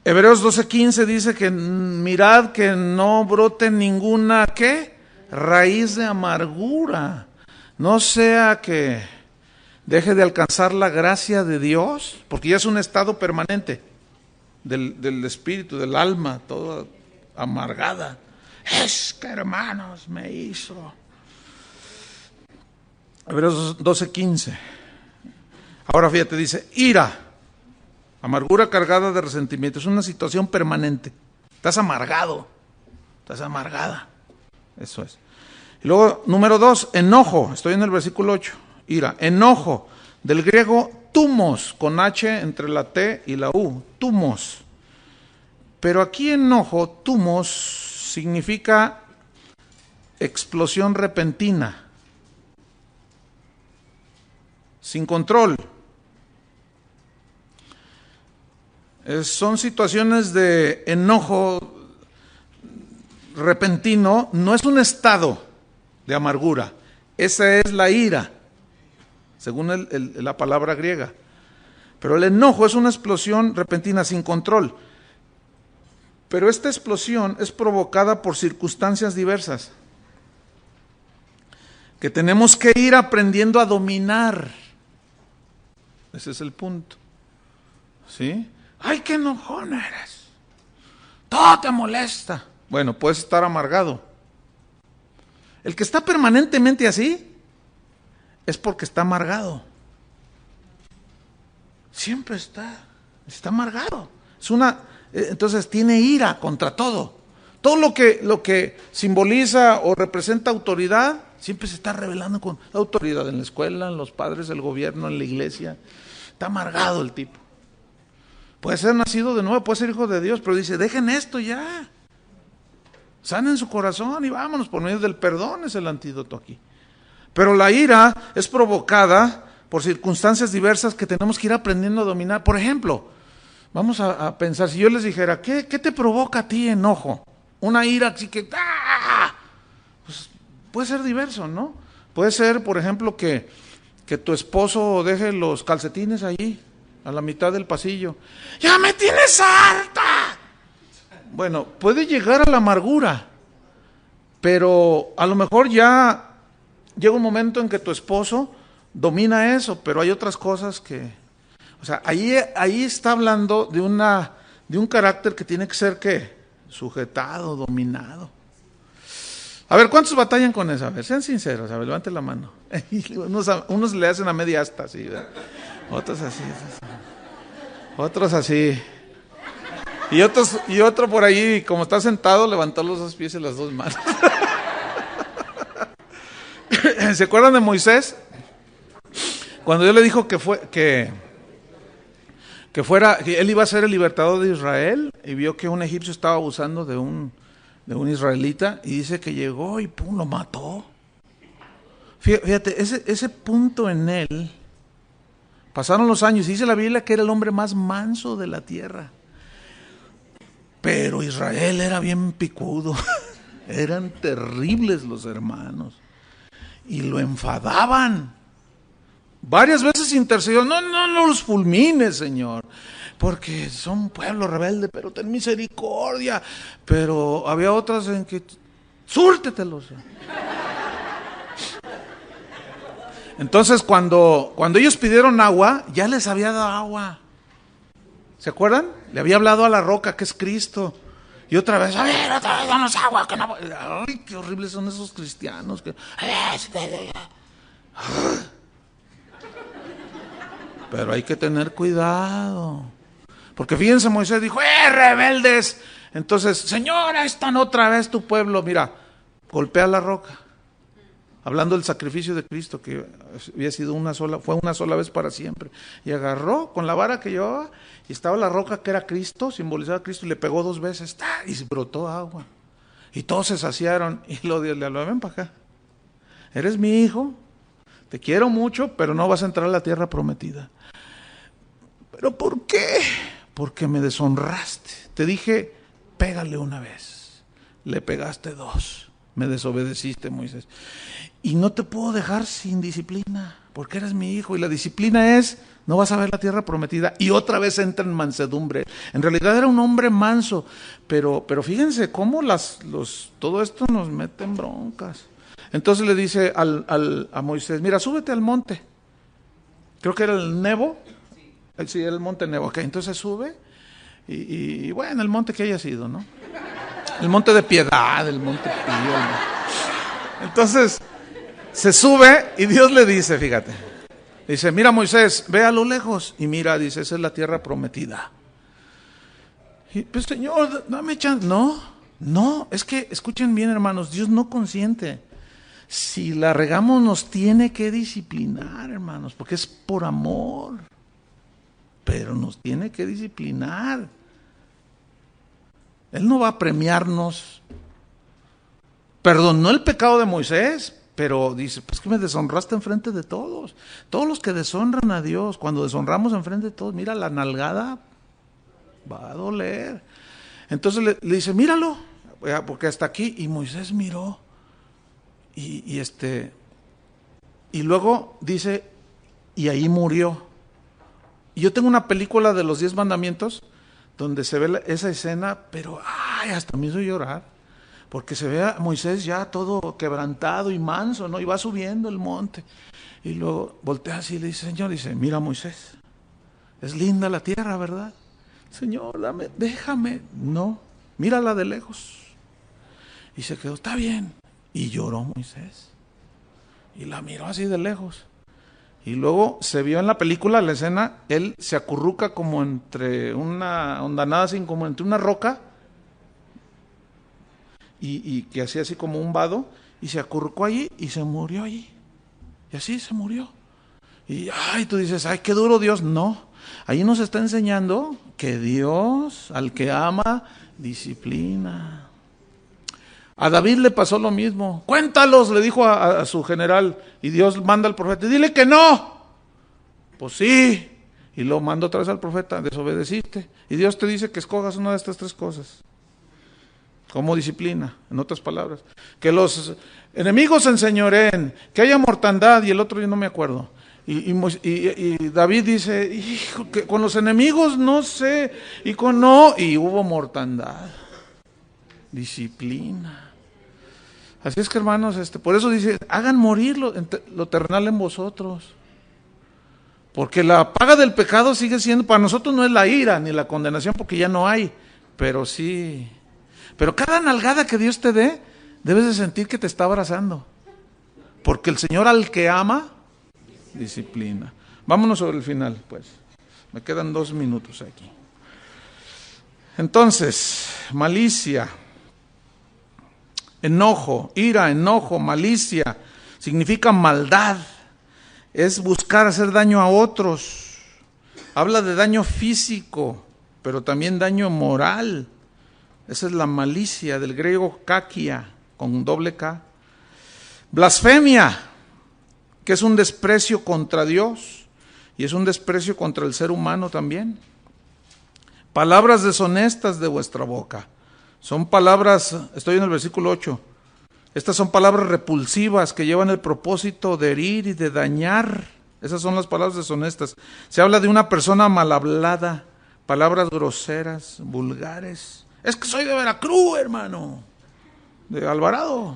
Hebreos 12:15 dice que mirad que no brote ninguna, ¿qué? Raíz de amargura. No sea que deje de alcanzar la gracia de Dios, porque ya es un estado permanente del espíritu, del alma, toda amargada. Es que, hermanos, me hizo. Hebreos 12:15. Ahora fíjate, dice, ira. Amargura cargada de resentimiento. Es una situación permanente. Estás amargado. Estás amargada. Eso es. Y luego, número 2, enojo. Estoy en el versículo 8. Ira. Enojo. Del griego tumos, con H entre la T y la U. Tumos. Pero aquí enojo, tumos, significa explosión repentina. Sin control. Son situaciones de enojo repentino, no es un estado de amargura, esa es la ira, según la palabra griega. Pero el enojo es una explosión repentina sin control. Pero esta explosión es provocada por circunstancias diversas, que tenemos que ir aprendiendo a dominar. Ese es el punto. ¿Sí? ¡Ay, qué enojón eres! Todo te molesta. Bueno, puedes estar amargado. El que está permanentemente así es porque está amargado. Siempre está amargado. Entonces tiene ira contra todo. Todo lo que simboliza o representa autoridad, siempre se está rebelando con autoridad en la escuela, en los padres, el gobierno, en la iglesia. Está amargado el tipo. Puede ser nacido de nuevo, puede ser hijo de Dios, pero dice, dejen esto ya. Sanen su corazón y vámonos, por medio del perdón es el antídoto aquí. Pero la ira es provocada por circunstancias diversas que tenemos que ir aprendiendo a dominar. Por ejemplo, vamos a pensar, si yo les dijera, ¿qué te provoca a ti enojo? Una ira así que, ¡ah! Pues puede ser diverso, ¿no? Puede ser, por ejemplo, que tu esposo deje los calcetines ahí, a la mitad del pasillo. ¡Ya me tienes harta! Bueno, puede llegar a la amargura, pero a lo mejor ya llega un momento en que tu esposo domina eso, pero hay otras cosas que... O sea, ahí está hablando de un carácter que tiene que ser, ¿qué? Sujetado, dominado. A ver, ¿cuántos batallan con eso? A ver, sean sinceros, a ver, levanten la mano. Unos le hacen a media asta, así, ¿verdad? Otros así. Otros así. Y otro por ahí, como está sentado, levantó los dos pies y las dos manos. ¿Se acuerdan de Moisés? Cuando Dios le dijo que él iba a ser el libertador de Israel, y vio que un egipcio estaba abusando de un israelita, y dice que llegó y pum, lo mató. Fíjate, ese punto en él, pasaron los años, y dice la Biblia que era el hombre más manso de la tierra. Pero Israel era bien picudo, eran terribles los hermanos, y lo enfadaban. Varias veces intercedió, no los fulmines, Señor, porque son un pueblo rebelde, pero ten misericordia. Pero había otras en que, súrtetelos. Entonces cuando ellos pidieron agua, ya les había dado agua. ¿Se acuerdan? Le había hablado a la roca, que es Cristo. Y otra vez, danos agua. Que no... Ay, qué horribles son esos cristianos. Pero hay que tener cuidado. Porque fíjense, Moisés dijo, rebeldes. Entonces, Señor, ahí están otra vez tu pueblo. Mira, golpea la roca. Hablando del sacrificio de Cristo, que había sido fue una sola vez para siempre. Y agarró con la vara que llevaba, y estaba la roca que era Cristo, simbolizaba a Cristo, y le pegó 2 veces, y brotó agua. Y todos se saciaron, y Dios le habló, ven para acá. Eres mi hijo, te quiero mucho, pero no vas a entrar a la tierra prometida. ¿Pero por qué? Porque me deshonraste. Te dije, pégale una vez. Le pegaste 2. me desobedeciste, Moisés. Y no te puedo dejar sin disciplina, porque eres mi hijo. Y la disciplina es, no vas a ver la tierra prometida. Y otra vez entra en mansedumbre. En realidad era un hombre manso, pero fíjense cómo todo esto nos mete en broncas. Entonces le dice a Moisés, mira, súbete al monte. Creo que era el Nebo. Sí, era el monte Nebo. Okay, entonces sube y bueno, el monte que haya sido, ¿no? El monte de Piedad, el monte Pío. Entonces se sube y Dios le dice, fíjate, dice, mira Moisés, ve a lo lejos. Y mira, dice, esa es la tierra prometida. Y pues Señor, dame chance. No, es que, escuchen bien hermanos, Dios no consiente. Si la regamos nos tiene que disciplinar, hermanos, porque es por amor. Pero nos tiene que disciplinar. Él no va a premiarnos. Perdonó el pecado de Moisés, pero dice, pues que me deshonraste enfrente de todos. Todos los que deshonran a Dios, cuando deshonramos enfrente de todos, mira, la nalgada va a doler. Entonces le dice, míralo, porque hasta aquí. Y Moisés miró. Y luego dice, y ahí murió. Y yo tengo una película de los 10 mandamientos donde se ve esa escena, pero hasta me hizo llorar, porque se ve a Moisés ya todo quebrantado y manso, ¿no? Y va subiendo el monte. Y luego voltea así y le dice, Señor, dice, mira Moisés, es linda la tierra, ¿verdad? Señor, déjame. No, mírala de lejos. Y se quedó, está bien. Y lloró Moisés. Y la miró así de lejos. Y luego se vio en la película, la escena, él se acurruca como entre una hondanada, así como entre una roca, y que hacía así como un vado, y se acurrucó allí y se murió allí. Y así se murió. Y tú dices, qué duro Dios. No, ahí nos está enseñando que Dios, al que ama, disciplina. A David le pasó lo mismo. Cuéntalos, le dijo a su general. Y Dios manda al profeta. Dile que no. Pues sí. Y lo manda otra vez al profeta. Desobedeciste. Y Dios te dice que escojas una de estas 3 cosas. Como disciplina, en otras palabras. Que los enemigos se enseñoreen. Que haya mortandad. Y el otro yo no me acuerdo. Y David dice, hijo, que con los enemigos no sé. Y hubo mortandad. Disciplina. Así es que hermanos, por eso dice, hagan morir lo terrenal en vosotros. Porque la paga del pecado sigue siendo, para nosotros no es la ira ni la condenación, porque ya no hay, pero sí. Pero cada nalgada que Dios te dé, debes de sentir que te está abrazando. Porque el Señor al que ama, disciplina. Vámonos sobre el final, pues. Me quedan 2 minutos aquí. Entonces, malicia. Enojo, ira, enojo, malicia, significa maldad, es buscar hacer daño a otros. Habla de daño físico, pero también daño moral. Esa es la malicia, del griego kakia, con doble K. Blasfemia, que es un desprecio contra Dios y es un desprecio contra el ser humano también. Palabras deshonestas de vuestra boca. Son palabras, estoy en el versículo 8, estas son palabras repulsivas que llevan el propósito de herir y de dañar. Esas son las palabras deshonestas. Se habla de una persona mal hablada, palabras groseras, vulgares. Es que soy de Veracruz, hermano, de Alvarado.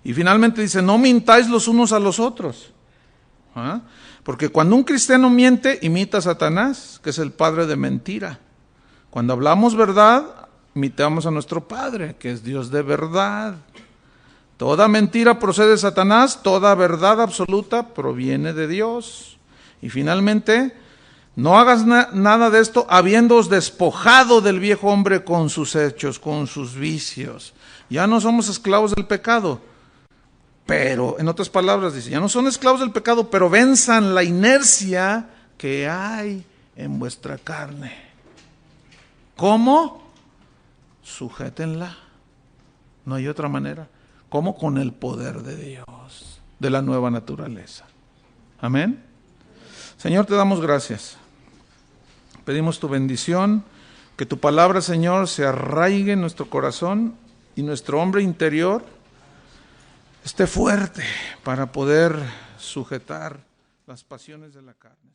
Y finalmente dice, no mintáis los unos a los otros. Porque cuando un cristiano miente, imita a Satanás, que es el padre de mentira. Cuando hablamos verdad, imitamos a nuestro Padre, que es Dios de verdad. Toda mentira procede de Satanás, toda verdad absoluta proviene de Dios. Y finalmente, no hagas nada de esto habiéndoos despojado del viejo hombre con sus hechos, con sus vicios. Ya no somos esclavos del pecado, pero, en otras palabras dice, ya no son esclavos del pecado, pero venzan la inercia que hay en vuestra carne. ¿Cómo? Sujétenla. No hay otra manera. ¿Cómo? Con el poder de Dios, de la nueva naturaleza. Amén. Señor, te damos gracias. Pedimos tu bendición, que tu palabra, Señor, se arraigue en nuestro corazón y nuestro hombre interior esté fuerte para poder sujetar las pasiones de la carne.